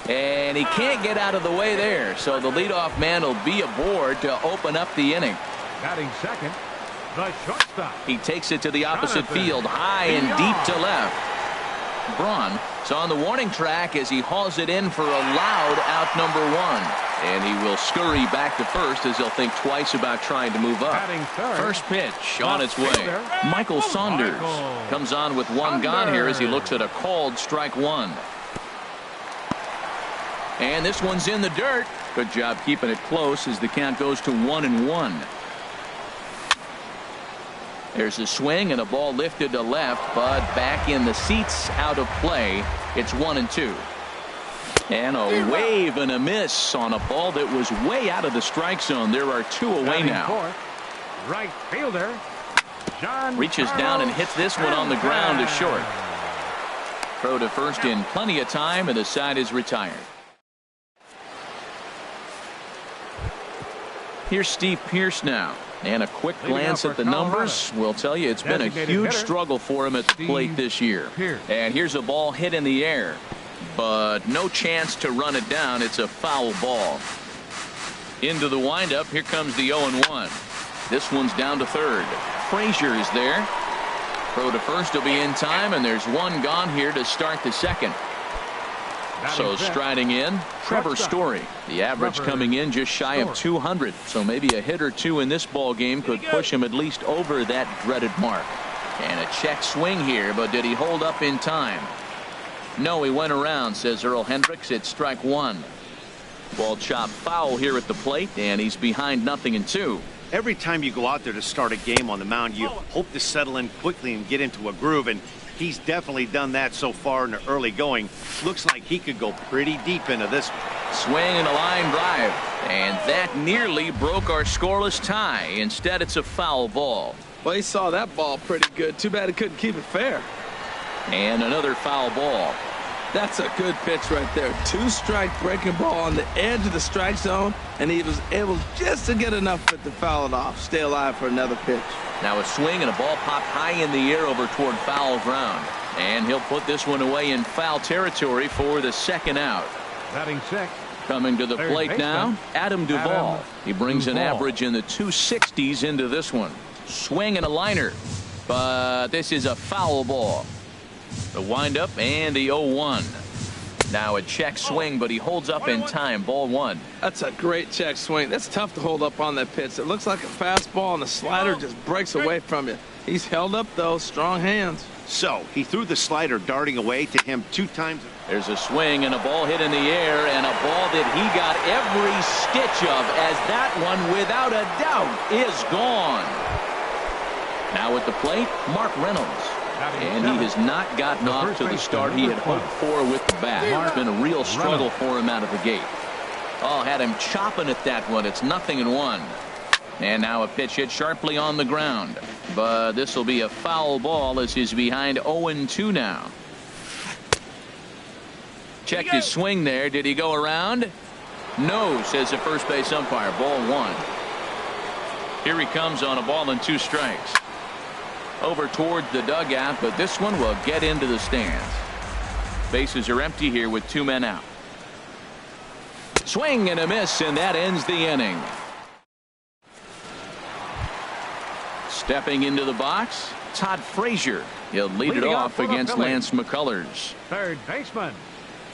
[SPEAKER 1] And he can't get out of the way there, so the leadoff man will be aboard to open up the inning.
[SPEAKER 3] Batting second, the shortstop.
[SPEAKER 1] He takes it to the opposite field, high and deep to left. Braun is on the warning track as he hauls it in for a loud out number 1. And he will scurry back to first as he'll think twice about trying to move up. First pitch on its way. Michael Saunders comes on with 1 gone here as he looks at a called strike 1. And this one's in the dirt. Good job keeping it close as the count goes to 1-1. There's a swing and a ball lifted to left, but back in the seats, out of play. It's 1-2. And a wave and a miss on a ball that was way out of the strike zone. There are 2 away now.
[SPEAKER 3] Right fielder John
[SPEAKER 1] reaches down and hits this one on the ground to short. Throw to first in plenty of time, and the side is retired. Here's Steve Pearce now. And a quick glance at the numbers will tell you it's been a huge struggle for him at the plate this year. And here's a ball hit in the air, but no chance to run it down. It's a foul ball. Into the windup. Here comes the 0-1. This one's down to third. Frazier is there. Throw to first will be in time, and there's 1 gone here to start the second. So striding in, Trevor Story. The average coming in just shy of 200. So maybe a hit or 2 in this ball game could push him at least over that dreaded mark. And a check swing here, but did he hold up in time? No, he went around, says Earl Hendricks. It's strike 1. Ball chopped foul here at the plate, and he's behind 0-2.
[SPEAKER 4] Every time you go out there to start a game on the mound, you hope to settle in quickly and get into a groove, and he's definitely done that so far in the early going. Looks like he could go pretty deep into this one.
[SPEAKER 1] Swing and a line drive, and that nearly broke our scoreless tie. Instead, it's a foul ball.
[SPEAKER 2] Well, he saw that ball pretty good. Too bad he couldn't keep it fair.
[SPEAKER 1] And another foul ball.
[SPEAKER 2] That's a good pitch right there. 2-strike breaking ball on the edge of the strike zone, and he was able just to get enough of it to foul it off. Stay alive for another pitch.
[SPEAKER 1] Now a swing and a ball popped high in the air over toward foul ground. And he'll put this one away in foul territory for the second out.
[SPEAKER 3] Batting sixth.
[SPEAKER 1] Coming to the plate now, Adam Duvall. He brings an average in the 260s into this one. Swing and a liner, but this is a foul ball. The windup and the 0-1. Now a check swing, but he holds up in time. Ball one.
[SPEAKER 2] That's a great check swing. That's tough to hold up on that pitch. It looks like a fastball, and the slider just breaks away from you. He's held up, though. Strong hands.
[SPEAKER 4] So he threw the slider darting away to him 2 times.
[SPEAKER 1] There's a swing and a ball hit in the air, and a ball that he got every stitch of, as that one, without a doubt, is gone. Now at the plate, Mark Reynolds. And he has not gotten off to the start he had hoped for with the bat. It's been a real struggle for him out of the gate. Oh, had him chopping at that one. It's 0-1. And now a pitch hit sharply on the ground. But this will be a foul ball as he's behind 0-2 now. Checked his swing there. Did he go around? No, says the first base umpire. Ball one. Here he comes on a ball and 2 strikes. Over towards the dugout, but this one will get into the stands. Bases are empty here with 2 men out. Swing and a miss, and that ends the inning. Stepping into the box, Todd Frazier. He'll lead it off against Lance McCullers.
[SPEAKER 3] Third baseman,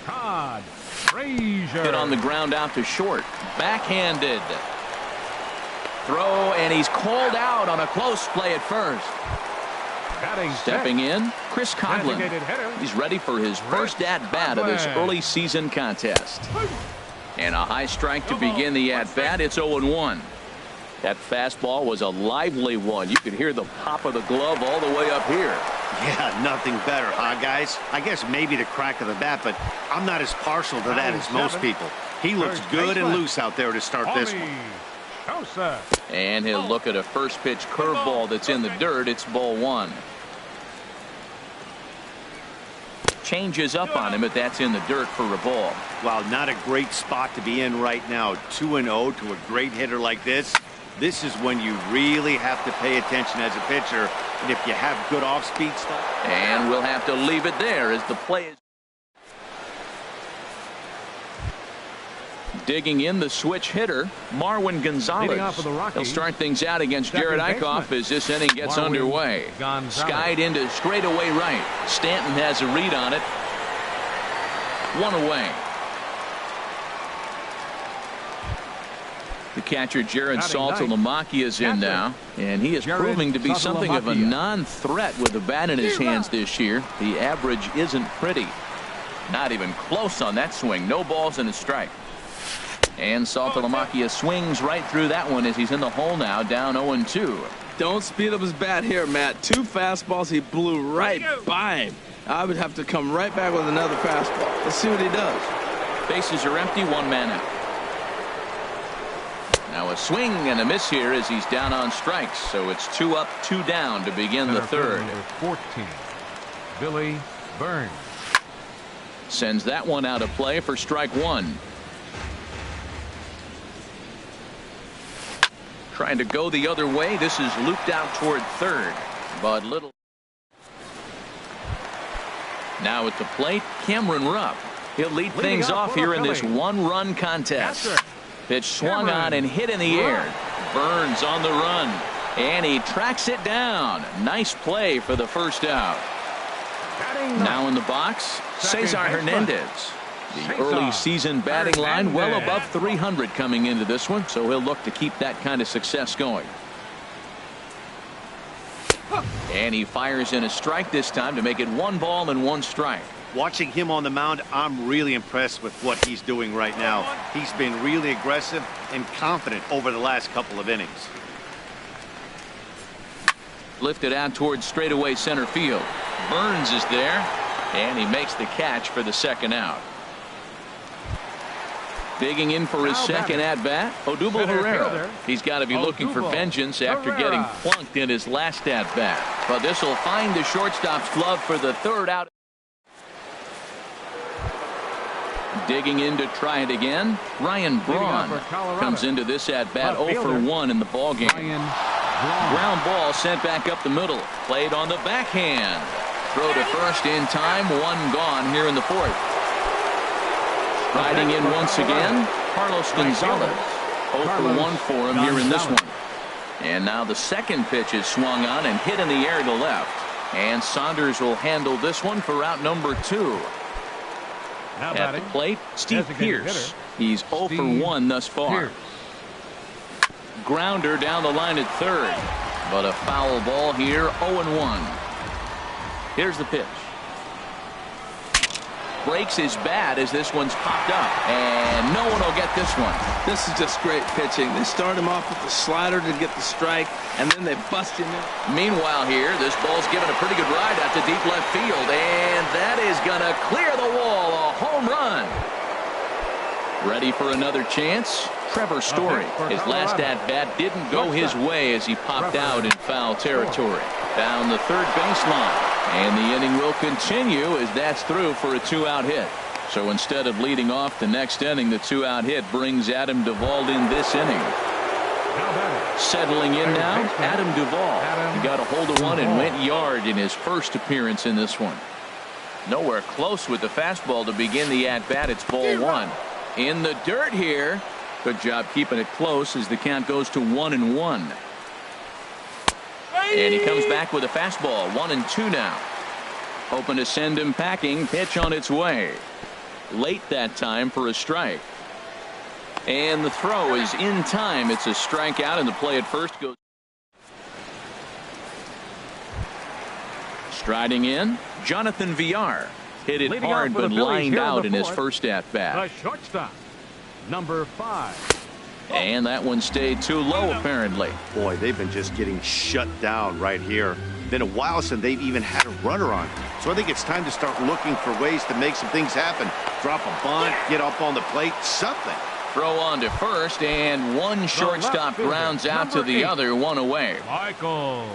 [SPEAKER 3] Todd Frazier.
[SPEAKER 1] Hit on the ground out to short. Backhanded. Throw, and he's called out on a close play at first. Stepping in, Chris Coghlan. He's ready for his first at-bat of this early season contest. And a high strike to begin the at-bat. It's 0-1. That fastball was a lively one. You could hear the pop of the glove all the way up here.
[SPEAKER 4] Yeah, nothing better, huh, guys? I guess maybe the crack of the bat, but I'm not as partial to that as most people. He looks good and loose out there to start this one.
[SPEAKER 1] And he'll look at a first pitch curveball that's in the dirt. It's ball one. Changes up on him, but that's in the dirt for a ball.
[SPEAKER 4] Wow, not a great spot to be in right now. 2-0 to a great hitter like this. This is when you really have to pay attention as a pitcher. And if you have good off-speed stuff.
[SPEAKER 1] And we'll have to leave it there as the play is. Digging in, the switch hitter, Marwin Gonzalez. He'll start things out against Jared Eichhoff as this inning gets underway. Skied into straightaway right. Stanton has a read on it. 1 away. The catcher, Jared Saltalamacchia, is in now, and he is proving to be something of a non-threat with the bat in his hands this year. The average isn't pretty. Not even close on that swing. No balls and a strike. And Saltalamacchia swings right through that one as he's in the hole now, down 0-2.
[SPEAKER 2] Don't speed up his bat here, Matt. 2 fastballs, he blew right by him. I would have to come right back with another fastball. Let's see what he does.
[SPEAKER 1] Bases are empty, 1 man out. Now a swing and a miss here as he's down on strikes. So it's 2 up, 2 down to begin the third.
[SPEAKER 3] Number 14, Billy Burns.
[SPEAKER 1] Sends that one out of play for strike 1. Trying to go the other way. This is looped out toward third. But little. Now at the plate, Cameron Rupp. He'll lead things off here in this 1-run contest. Pitch swung on and hit in the air. Burns on the run. And he tracks it down. Nice play for the first out. Now in the box, Cesar Hernandez. The early season batting line well above 300 coming into this one, so he'll look to keep that kind of success going. And he fires in a strike this time to make it 1 ball and 1 strike.
[SPEAKER 4] Watching him on the mound, I'm really impressed with what he's doing right now. He's been really aggressive and confident over the last couple of innings.
[SPEAKER 1] Lifted out towards straightaway center field. Burns is there, and he makes the catch for the second out. Digging in for his second at-bat, Odubel Herrera. He's got to be looking for vengeance after getting plunked in his last at-bat. But this will find the shortstop's glove for the third out. Digging in to try it again, Ryan Braun comes into this at-bat 0 for 1 in the ballgame. Ground ball sent back up the middle. Played on the backhand. Throw to first in time. 1 gone here in the fourth. Riding in once again, Carlos Gonzalez. 0 for 1 for him here in this one. And now the second pitch is swung on and hit in the air to left. And Saunders will handle this one for out number 2. At the plate, Steve Pierce. He's 0 for 1 thus far. Grounder down the line at third. But a foul ball here, 0-1. Here's the pitch. Breaks his bat as this one's popped up. And no one will get this one.
[SPEAKER 2] This is just great pitching. They start him off with the slider to get the strike, and then they bust him in.
[SPEAKER 1] Meanwhile here, this ball's given a pretty good ride out to deep left field. And that is going to clear the wall. A home run. Ready for another chance? Trevor Story. His last at-bat didn't go his way as he popped out in foul territory. Down the third baseline. And the inning will continue as that's through for a 2-out hit. So instead of leading off the next inning, the 2-out hit brings Adam Duvall in this inning. Settling in now, Adam Duvall. He got a hold of one and went yard in his first appearance in this one. Nowhere close with the fastball to begin the at-bat. It's ball one. In the dirt here. Good job keeping it close as the count goes to 1-1. And he comes back with a fastball. 1-2 now. Hoping to send him packing. Pitch on its way. Late that time for a strike. And the throw is in time. It's a strikeout, and the play at first goes. Striding in, Jonathan Villar. Hit it hard but lined out in his first at-bat.
[SPEAKER 3] The shortstop, number 5.
[SPEAKER 1] And that one stayed too low, apparently.
[SPEAKER 4] Boy, they've been just getting shut down right here. Been a while since they've even had a runner on. So I think it's time to start looking for ways to make some things happen. Drop a bunt, get up on the plate, something.
[SPEAKER 1] Throw on to first, and one shortstop grounds out to the other, one away.
[SPEAKER 3] Michael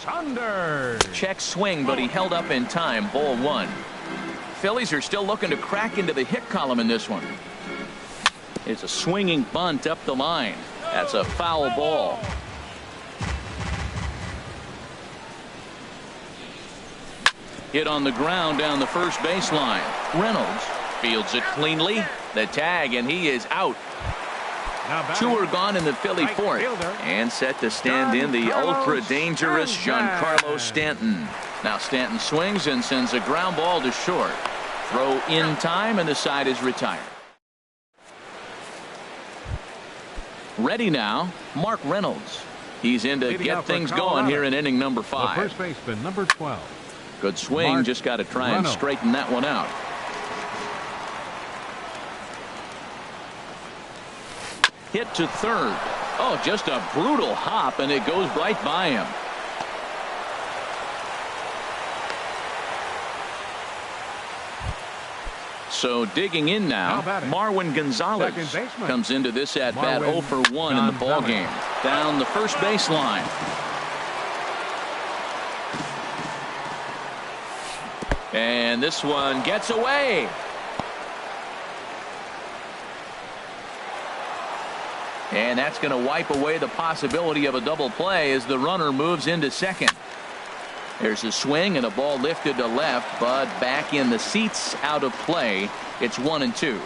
[SPEAKER 3] Saunders.
[SPEAKER 1] Check swing, but he held up in time. Ball one. Phillies are still looking to crack into the hit column in this one. It's a swinging bunt up the line. That's a foul ball. Hit on the ground down the first baseline. Reynolds fields it cleanly. The tag, and he is out. Two are gone in the Philly fourth. And set to stand in the ultra-dangerous Giancarlo Stanton. Now Stanton swings and sends a ground ball to short. Throw in time, and the side is retired. Ready now, Mark Reynolds. He's in to get things going here in inning number 5.
[SPEAKER 3] First baseman, number 12.
[SPEAKER 1] Good swing, just got to try and straighten that one out. Hit to third. Oh, just a brutal hop, and it goes right by him. So digging in now, Marwin Gonzalez comes into this at bat 0 for 1 in the ball game. Down the first baseline. And this one gets away. And that's going to wipe away the possibility of a double play as the runner moves into second. There's a swing and a ball lifted to left, but back in the seats, out of play. It's 1-2.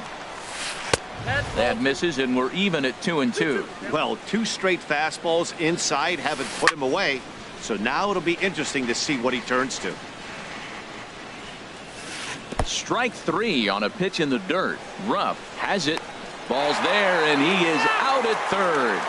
[SPEAKER 1] That misses, and we're even at 2-2.
[SPEAKER 4] Well, 2 straight fastballs inside haven't put him away. So now it'll be interesting to see what he turns to.
[SPEAKER 1] Strike 3 on a pitch in the dirt. Ruff has it. Ball's there, and he is out at third.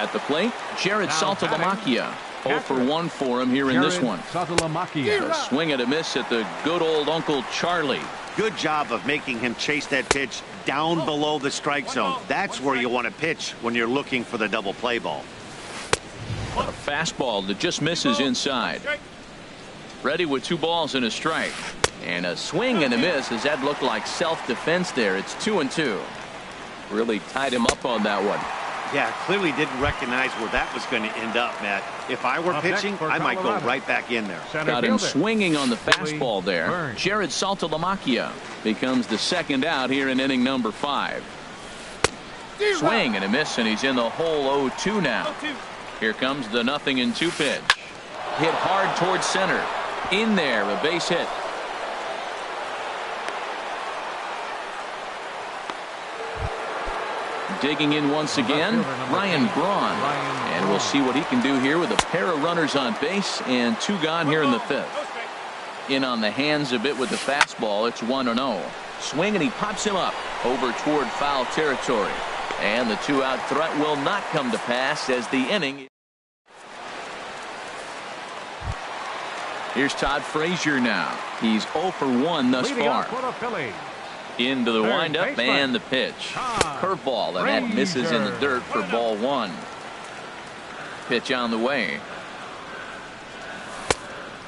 [SPEAKER 1] At the plate, Jared Saltalamacchia. 0 for 1 for him here in this one. A swing and a miss at the good old Uncle Charlie.
[SPEAKER 4] Good job of making him chase that pitch down below the strike zone. That's where you want to pitch when you're looking for the double play ball.
[SPEAKER 1] A fastball that just misses inside. Ready with 2 balls and a strike. And a swing and a miss as that looked like self-defense there. It's 2-2. Really tied him up on that one.
[SPEAKER 4] Yeah, clearly didn't recognize where that was going to end up, Matt. If I were pitching, I might go right back in there.
[SPEAKER 1] Got him swinging on the fastball there. Jared Saltalamacchia becomes the second out here in inning number 5. Swing and a miss, and he's in the hole 0-2 now. Here comes the 0-2 pitch. Hit hard towards center. In there, a base hit. Digging in once again, Ryan Braun. And we'll see what he can do here with a pair of runners on base and 2 gone here in the 5th. In on the hands a bit with the fastball. It's 1-0. Swing, and he pops him up over toward foul territory. And the two-out threat will not come to pass as the inning. Here's Todd Frazier now. He's 0 for 1 thus far. Into the windup and the pitch. Curveball, and that misses in the dirt for ball 1. Pitch on the way.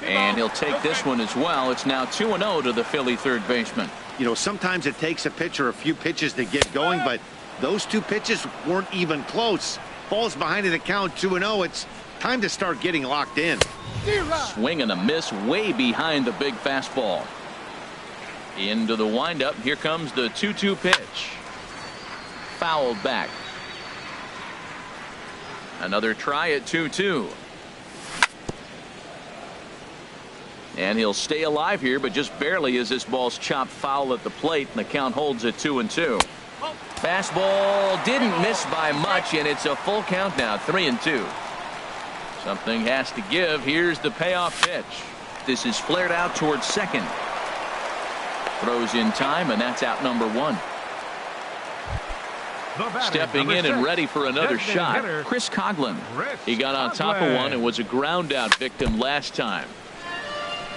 [SPEAKER 1] And he'll take this one as well. It's now 2-0 to the Philly third baseman.
[SPEAKER 4] You know, sometimes it takes a pitcher a few pitches to get going, but those 2 pitches weren't even close. Falls behind in the count 2-0. It's time to start getting locked in.
[SPEAKER 1] Swing and a miss way behind the big fastball. Into the windup. Here comes the 2-2 pitch. Fouled back. Another try at 2-2. And he'll stay alive here, but just barely as this ball's chopped foul at the plate, and the count holds at 2-2. Fastball didn't miss by much, and it's a full count now, 3-2. Something has to give. Here's the payoff pitch. This is flared out towards second. Throws in time, and that's out number 1. Stepping in and ready for another shot, Chris Coughlin. He got on top of one and was a ground out victim last time.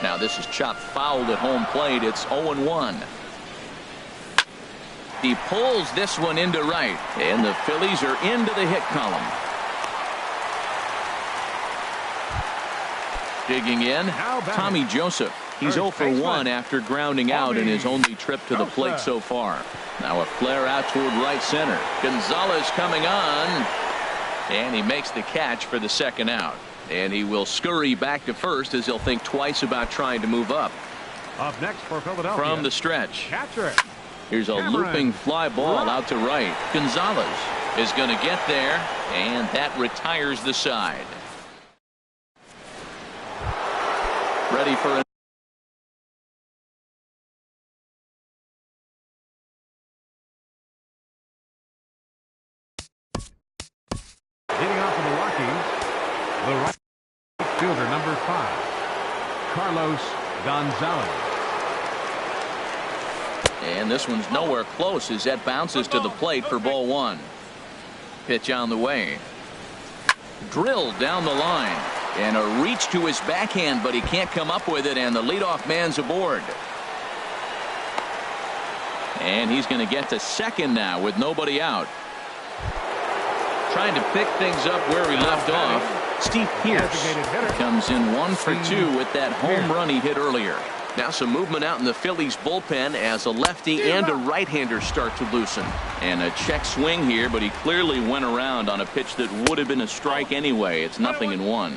[SPEAKER 1] Now this is chopped fouled at home plate. It's 0-1. He pulls this one into right, and the Phillies are into the hit column. Digging in, Tommy Joseph. He's 0 for 1 after grounding out in his only trip to the plate so far. Now a flare out toward right center. Gonzalez coming on, and he makes the catch for the second out. And he will scurry back to first as he'll think twice about trying to move up.
[SPEAKER 3] Up next for Philadelphia.
[SPEAKER 1] From the stretch.
[SPEAKER 3] Catcher.
[SPEAKER 1] Here's a looping fly ball out to right. Gonzalez is going to get there, and that retires the side. Ready for a
[SPEAKER 3] Leading off for the Rockies, the right fielder, number 5, Carlos Gonzalez.
[SPEAKER 1] And this one's nowhere close as that bounces to the plate for ball 1. Pitch on the way. Drilled down the line. And a reach to his backhand, but he can't come up with it, and the leadoff man's aboard. And he's going to get to second now with nobody out. Trying to pick things up where he left off. Steve Pierce comes in 1 for 2 with that home run he hit earlier. Now some movement out in the Phillies bullpen as a lefty and a right-hander start to loosen. And a check swing here, but he clearly went around on a pitch that would have been a strike anyway. It's 0-1.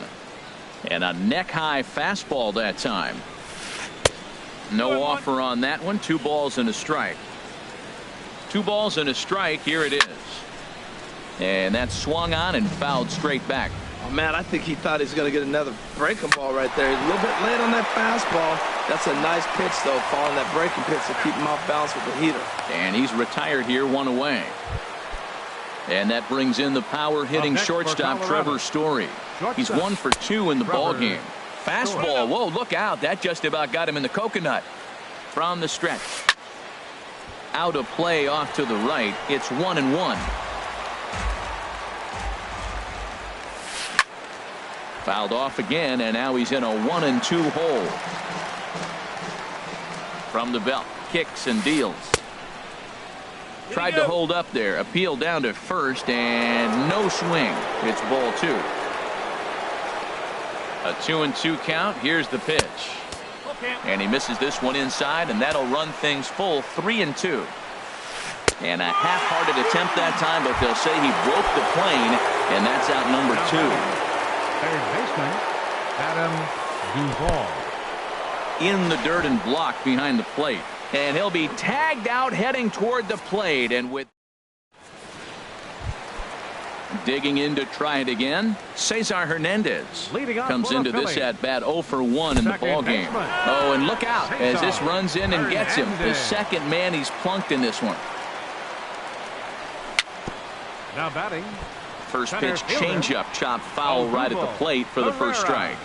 [SPEAKER 1] And a neck-high fastball that time. No offer on that one. 2 balls and a strike. 2 balls and a strike. Here it is. And that's swung on and fouled straight back.
[SPEAKER 2] Oh, man, I think he thought he was going to get another breaking ball right there. He's a little bit late on that fastball. That's a nice pitch, though, following that breaking pitch to keep him off balance with the heater.
[SPEAKER 1] And he's retired here, 1 away. And that brings in the power-hitting shortstop Trevor Story. He's 1 for 2 in the ballgame. Fastball, whoa, look out. That just about got him in the coconut. From the stretch. Out of play off to the right. It's 1-1. Fouled off again, and now he's in a 1-2 hole. From the belt, kicks and deals. Tried to hold up there, appeal down to first, and no swing. It's ball 2. A 2-2 count. Here's the pitch. And he misses this one inside, and that'll run things full 3-2. And a half-hearted attempt that time, but they'll say he broke the plane, and that's out number 2.
[SPEAKER 3] Third baseman, Adam Duvall.
[SPEAKER 1] In the dirt and blocked behind the plate. And he'll be tagged out heading toward the plate. And with digging in to try it again, Cesar Hernandez comes into this at bat 0 for 1 in the ball game. Oh, and look out as this runs in and gets him. The second man he's plunked in this one.
[SPEAKER 3] Now batting.
[SPEAKER 1] First pitch changeup, chopped foul right at the plate for the first strike.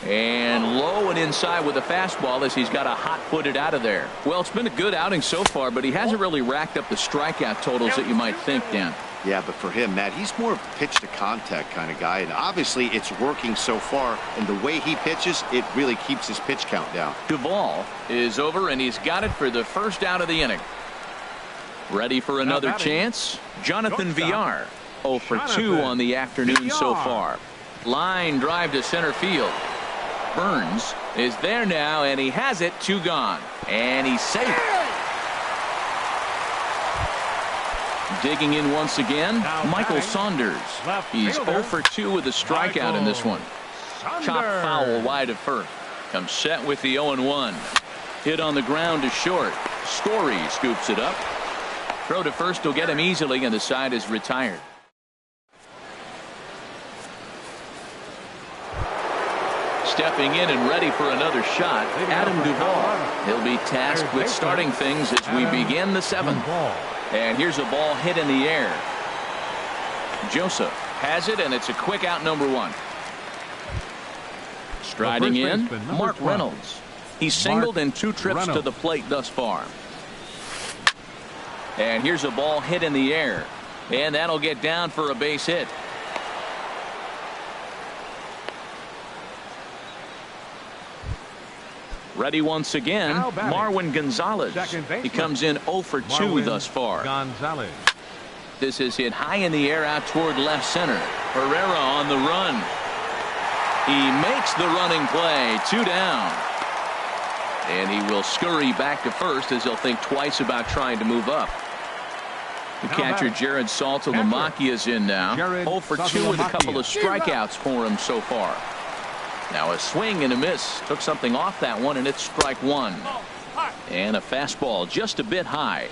[SPEAKER 1] And low and inside with a fastball as he's got a hot-footed out of there. Well, it's been a good outing so far, but he hasn't really racked up the strikeout totals that you might think, Dan.
[SPEAKER 4] Yeah, but for him, Matt, he's more of a pitch-to-contact kind of guy, and obviously it's working so far, and the way he pitches, it really keeps his pitch count down.
[SPEAKER 1] Duvall is over, and he's got it for the first out of the inning. Ready for another chance? Jonathan Villar, 0 for 2 on the afternoon so far. Line drive to center field. Burns is there now, and he has it. 2 gone, and he's safe. Digging in once again, Michael Saunders. He's 0 for 2 with a strikeout in this one. Chop foul wide of first. Comes set with the 0-1. Hit on the ground to short. Story scoops it up. Throw to first will get him easily, and the side is retired. Stepping in and ready for another shot, Adam Duvall. He'll be tasked with starting things as we begin the 7th. And here's a ball hit in the air. Joseph has it, and it's a quick out, number 1. Striding in, Mark Reynolds. He's singled in 2 trips to the plate thus far. And here's a ball hit in the air, and that'll get down for a base hit. Ready once again, Marwin Gonzalez. He comes in 0 for 2 thus far. This is hit high in the air out toward left center. Herrera on the run. He makes the running play. 2 down. And he will scurry back to first as he'll think twice about trying to move up. The catcher Jared Saltalamacchia is in now. 0 for 2 with a couple of strikeouts for him so far. Now a swing and a miss. Took something off that one, and it's strike 1. And a fastball just a bit high.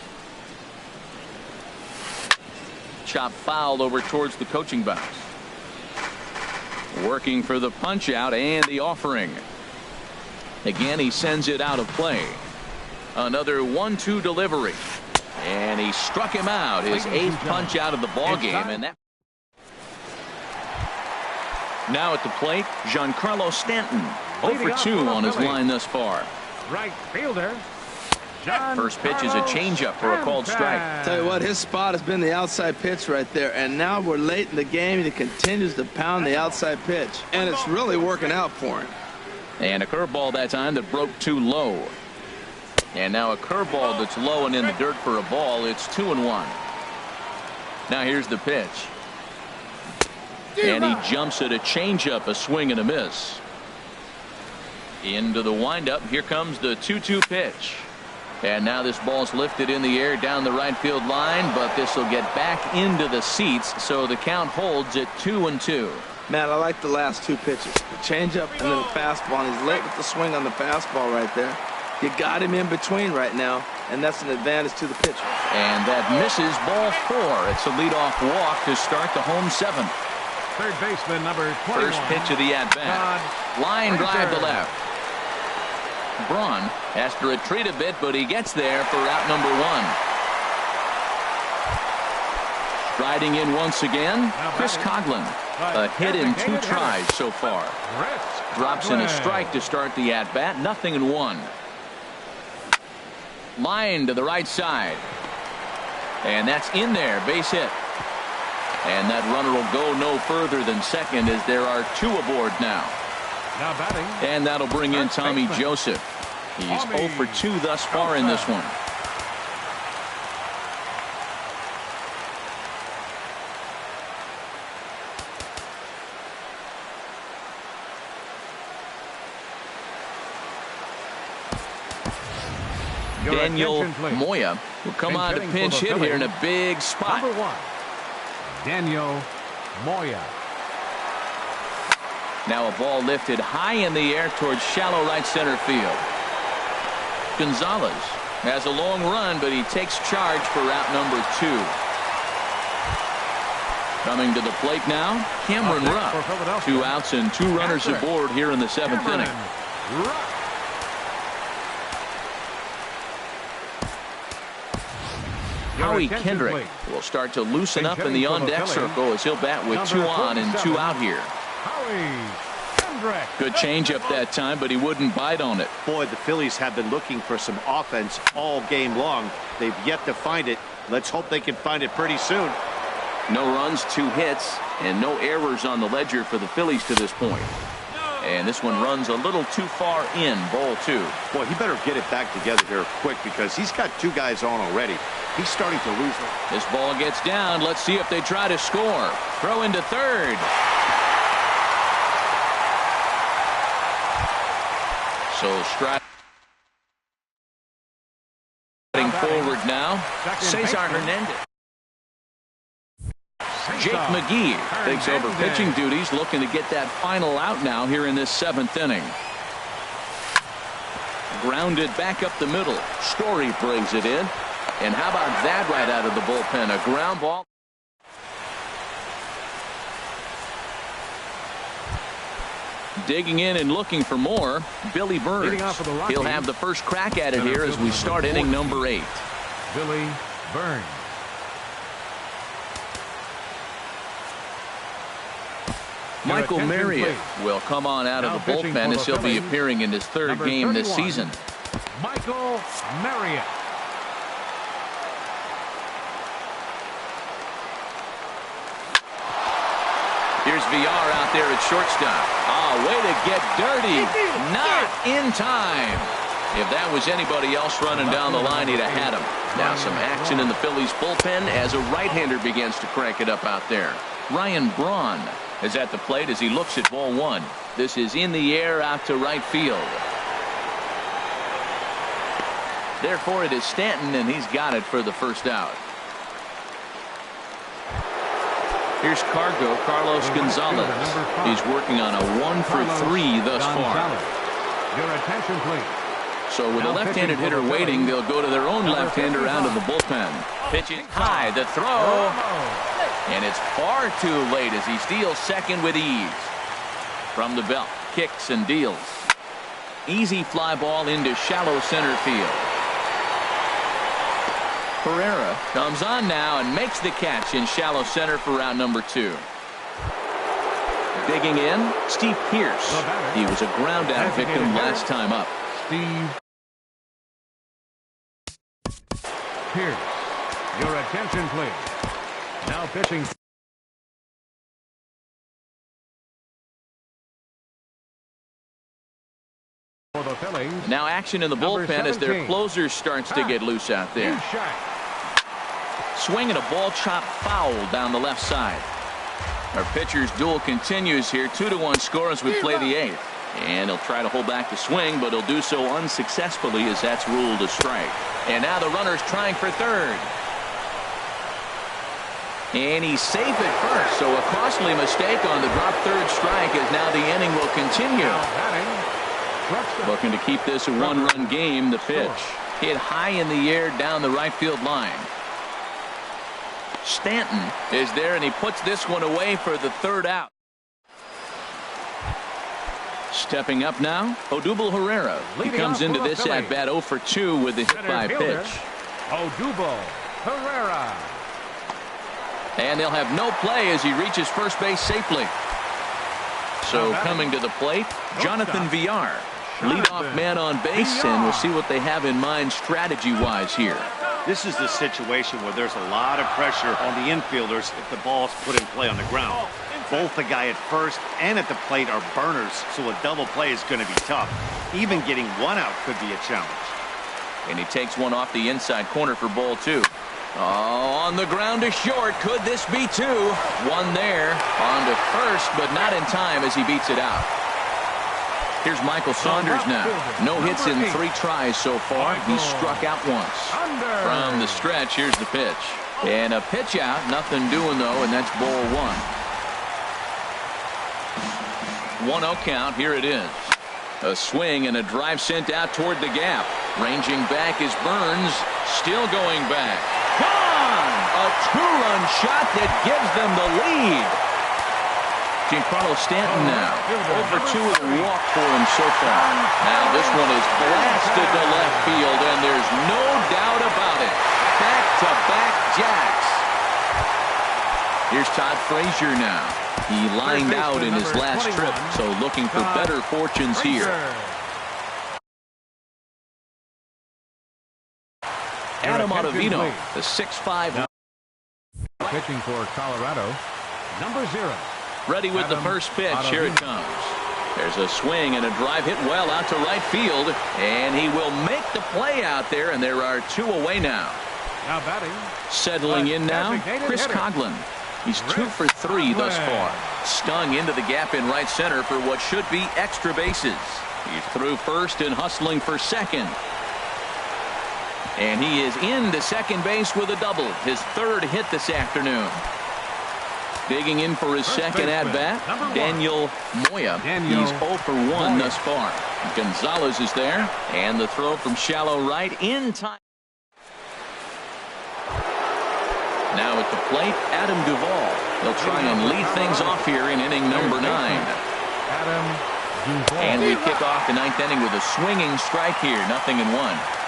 [SPEAKER 1] Chop foul over towards the coaching box. Working for the punch out and the offering. Again, he sends it out of play. Another 1-2 delivery. And he struck him out. His 8th punch out of the ball game, and that. Now at the plate, Giancarlo Stanton. 0 for 2 on his line thus far.
[SPEAKER 3] Right fielder.
[SPEAKER 1] First pitch is a changeup for a called strike.
[SPEAKER 2] Tell you what, his spot has been the outside pitch right there, and now we're late in the game, and he continues to pound the outside pitch, and it's really working out for him.
[SPEAKER 1] And a curveball that time that broke too low. And now a curveball that's low and in the dirt for a ball. It's 2-1. Now here's the pitch. And he jumps at a changeup, a swing and a miss. Into the windup. Here comes the 2-2 pitch. And now this ball's lifted in the air down the right field line, but this will get back into the seats, so the count holds at 2-2.
[SPEAKER 2] Man, I like the last 2 pitches. The changeup and then the fastball, and he's late with the swing on the fastball right there. You got him in between right now, and that's an advantage to the pitcher.
[SPEAKER 1] And that misses ball 4. It's a leadoff walk to start the home 7th.
[SPEAKER 3] Third baseman number 21.
[SPEAKER 1] First pitch of the at-bat. Line drive to left. Braun has to retreat a bit, but he gets there for out number 1. Striding in once again, Chris Coghlan. A hit in 2 tries so far. Drops in a strike to start the at-bat. 0-1. Line to the right side. And that's in there. Base hit. And that runner will go no further than second as there are 2 aboard now.
[SPEAKER 3] Now batting.
[SPEAKER 1] And that'll bring in Tommy Joseph. He's 0 for 2 thus far in this one. Daniel Moya will come on to pinch hit here in a big spot.
[SPEAKER 3] Number 1, Daniel Moya.
[SPEAKER 1] Now a ball lifted high in the air towards shallow right center field. Gonzalez has a long run, but he takes charge for out number 2. Coming to the plate now, Cameron Rupp. 2 outs and 2 runners aboard here in the 7th inning. Howie Kendrick will start to loosen up in the on-deck circle as he'll bat with 2 on and 2 out here.
[SPEAKER 3] Hendricks.
[SPEAKER 1] Good changeup that time, but he wouldn't bite on it.
[SPEAKER 4] Boy, the Phillies have been looking for some offense all game long. They've yet to find it. Let's hope they can find it pretty soon.
[SPEAKER 1] No runs, 2 hits, and no errors on the ledger for the Phillies to this point. And this one runs a little too far in, ball 2.
[SPEAKER 4] Boy, he better get it back together here quick because he's got 2 guys on already. He's starting to lose it.
[SPEAKER 1] This ball gets down. Let's see if they try to score. Throw into third. So strike. Forward now. Cesar Hernandez. Jake McGee takes over pitching duties, looking to get that final out now here in this 7th inning. Grounded back up the middle. Story brings it in. And how about that right out of the bullpen? A ground ball. Digging in and looking for more, Billy Burns. He'll have the first crack at it here as we start inning number 8.
[SPEAKER 3] Billy Burns.
[SPEAKER 1] Michael Marriott will come on out of the bullpen as he'll be appearing in his 3rd game this season.
[SPEAKER 3] Michael Marriott.
[SPEAKER 1] Here's VR out there at shortstop. Way to get dirty. Not in time. If that was anybody else running down the line, he'd have had him. Now some action in the Phillies bullpen as a right-hander begins to crank it up out there. Ryan Braun is at the plate as he looks at ball 1. This is in the air out to right field. Therefore, it is Stanton, and he's got it for the first out. Here's Carlos Gonzalez. He's working on a 1 for 3 thus far.
[SPEAKER 3] Your attention, please.
[SPEAKER 1] So with a left-handed hitter waiting, they'll go to their own left-hander out of the bullpen. Pitching high, the throw. And it's far too late as he steals second with ease. From the belt, kicks and deals. Easy fly ball into shallow center field. Pereira comes on now and makes the catch in shallow center for out number 2. Digging in, Steve Pearce. He was a ground out victim last time up.
[SPEAKER 3] Steve Pearce. Your attention, please. Now pitching. For the Phillies.
[SPEAKER 1] Now action in the bullpen as their closer starts to get loose out there. Swinging a ball chopped foul down the left side. Our pitcher's duel continues here. 2-1 score as we play the 8th. And he'll try to hold back the swing, but he'll do so unsuccessfully as that's ruled a strike. And now the runner's trying for third. And he's safe at first, so a costly mistake on the drop third strike as now the inning will continue. Looking to keep this a 1-run game. The pitch hit high in the air down the right field line. Stanton is there, and he puts this one away for the 3rd out. Stepping up now, Odubel Herrera. He comes into this at bat 0 for 2 with the hit by pitch.
[SPEAKER 3] Odubel Herrera.
[SPEAKER 1] And they'll have no play as he reaches first base safely. So coming to the plate, Jonathan Villar. Leadoff man on base, and we'll see what they have in mind strategy-wise here.
[SPEAKER 4] This is the situation where there's a lot of pressure on the infielders if the ball's put in play on the ground. Both the guy at first and at the plate are burners, so a double play is going to be tough. Even getting 1 out could be a challenge.
[SPEAKER 1] And he takes one off the inside corner for ball 2. Oh, on the ground to short. Could this be 2? One there. On to first, but not in time as he beats it out. Here's Michael Saunders now. No hits in 3 tries so far. He's struck out once. From the stretch, here's the pitch. And a pitch out. Nothing doing, though, and that's ball 1. 1-0 count. Here it is. A swing and a drive sent out toward the gap. Ranging back is Burns. Still going back. Gone! A 2-run shot that gives them the lead. Giancarlo Stanton now. Over 2 with a walk for him so far. Now this one is blasted to left field, and there's no doubt about it. Back-to-back jacks. Here's Todd Frazier now. He lined out in his last trip, so looking for better fortunes here. Adam Ottavino, the 6'5".
[SPEAKER 3] Pitching for Colorado, number 0.
[SPEAKER 1] Ready with the first pitch. Here it comes. There's a swing and a drive hit well out to right field, and he will make the play out there, and there are 2 away now.
[SPEAKER 3] Now batting.
[SPEAKER 1] Settling in now, Chris Coghlan. He's 2 for 3 thus far. Stung into the gap in right center for what should be extra bases. He's through first and hustling for second. And he is into second base with a double. His 3rd hit this afternoon. Digging in for his second at-bat, Daniel Moya. He's 0 for 1 thus far. Gonzalez is there, and the throw from shallow right in time. Now at the plate, Adam Duvall. He'll try and lead things off here in inning number 9.
[SPEAKER 3] Adam Duvall.
[SPEAKER 1] And we kick off the 9th inning with a swinging strike here, 0-1.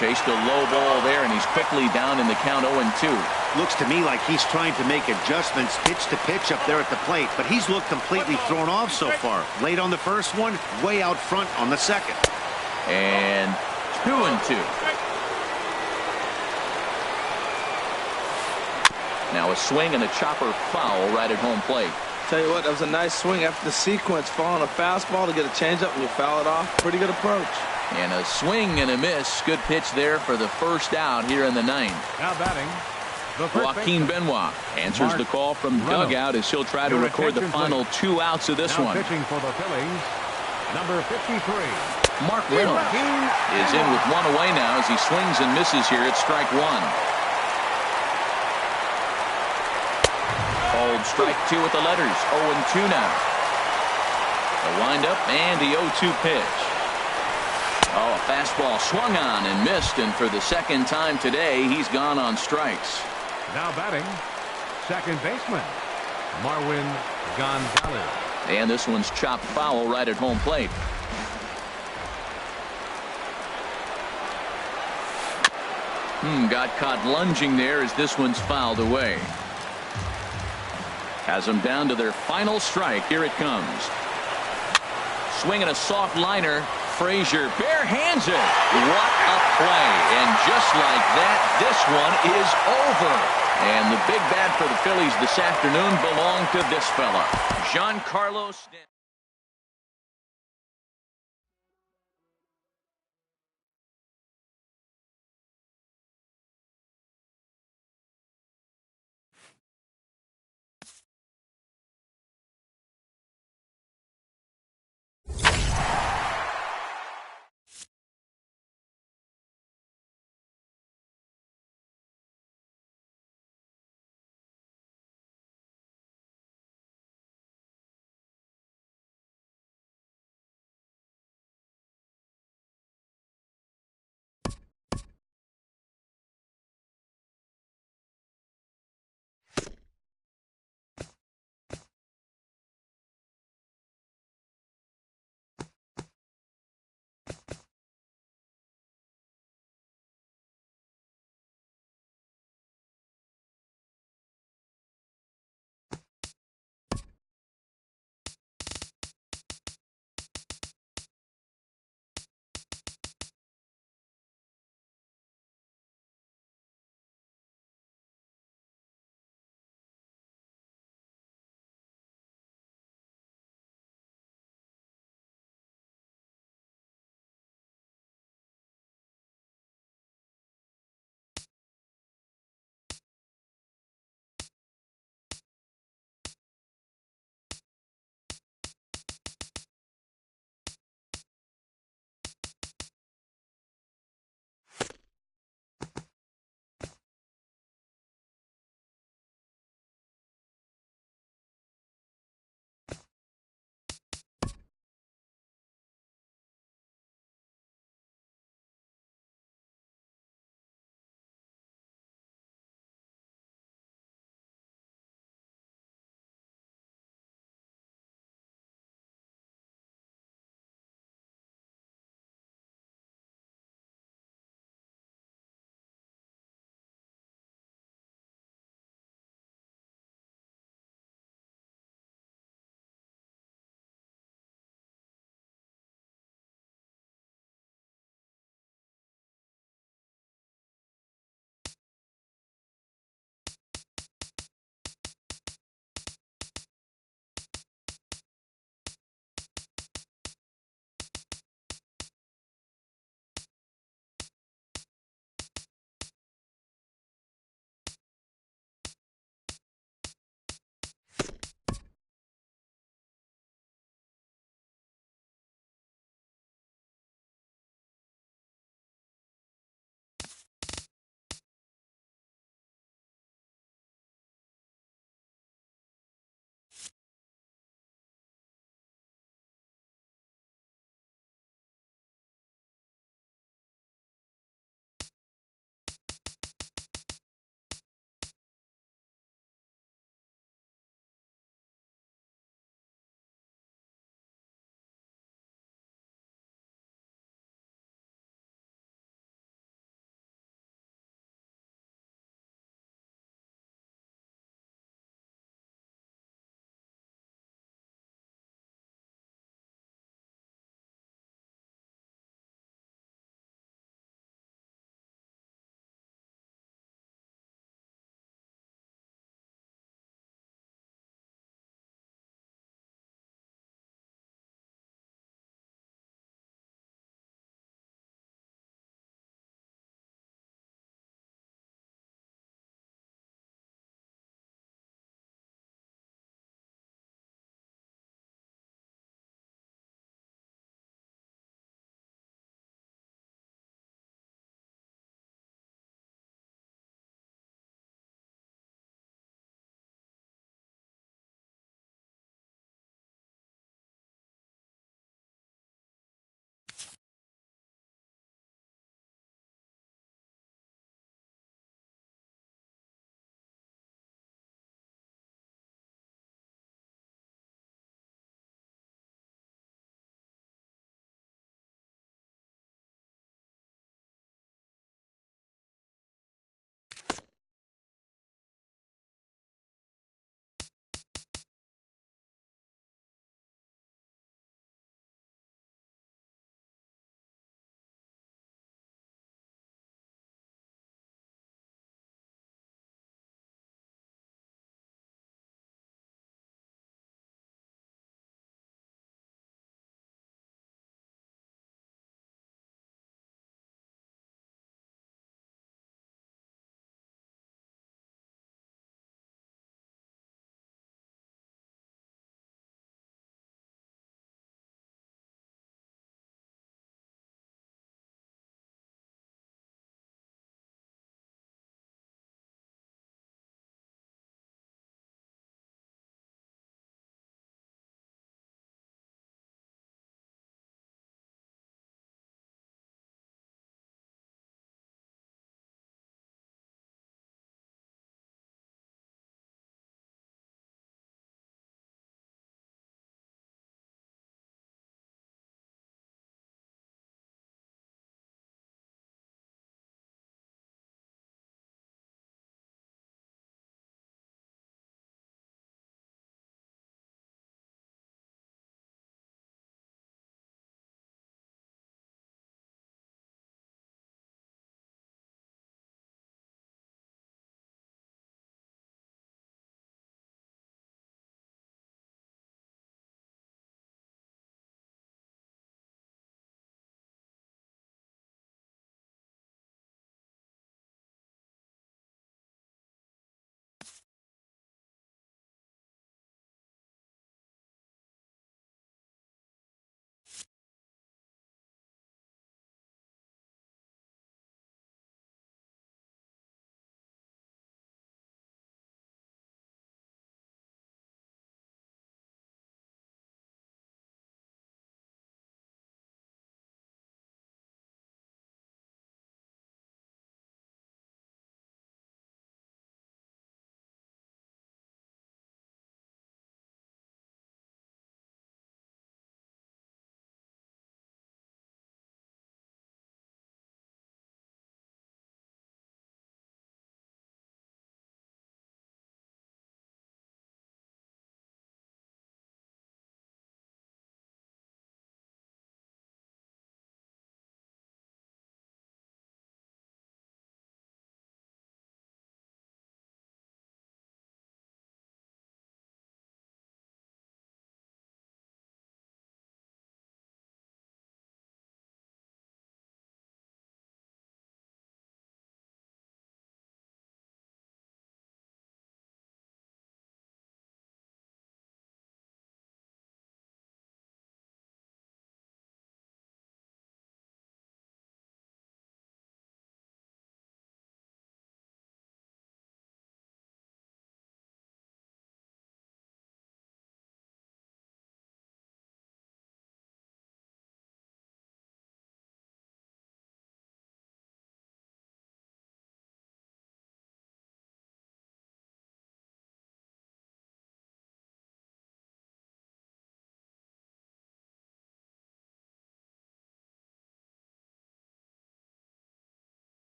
[SPEAKER 1] Chased a low ball there, and he's quickly down in the count 0-2.
[SPEAKER 4] Looks to me like he's trying to make adjustments pitch to pitch up there at the plate, but he's looked completely thrown off so far. Late on the first one, way out front on the second.
[SPEAKER 1] And 2-2. Now a swing and a chopper foul right at home plate.
[SPEAKER 2] Tell you what, that was a nice swing after the sequence. Following a fastball to get a changeup and you foul it off. Pretty good approach.
[SPEAKER 1] And a swing and a miss. Good pitch there for the first out here in the 9th.
[SPEAKER 3] Now batting.
[SPEAKER 1] Joaquin Benoit answers the call from dugout as he'll try to record the final 2 outs of this one.
[SPEAKER 3] Pitching for the Phillies, number 53.
[SPEAKER 1] Mark Reynolds is in with 1 away now as he swings and misses here at strike 1. Called strike 2 with the letters. 0-2 now. The windup and the 0-2 pitch. Oh, a fastball swung on and missed, and for the 2nd time today, he's gone on strikes.
[SPEAKER 3] Now batting, second baseman, Marwin Gonzalez.
[SPEAKER 1] And this one's chopped foul right at home plate. Got caught lunging there as this one's fouled away. Has them down to their final strike. Here it comes. Swinging a soft liner. Frazier bare hands it. What a play. And just like that, this one is over. And the big bat for the Phillies this afternoon belonged to this fella, Giancarlo Stanton.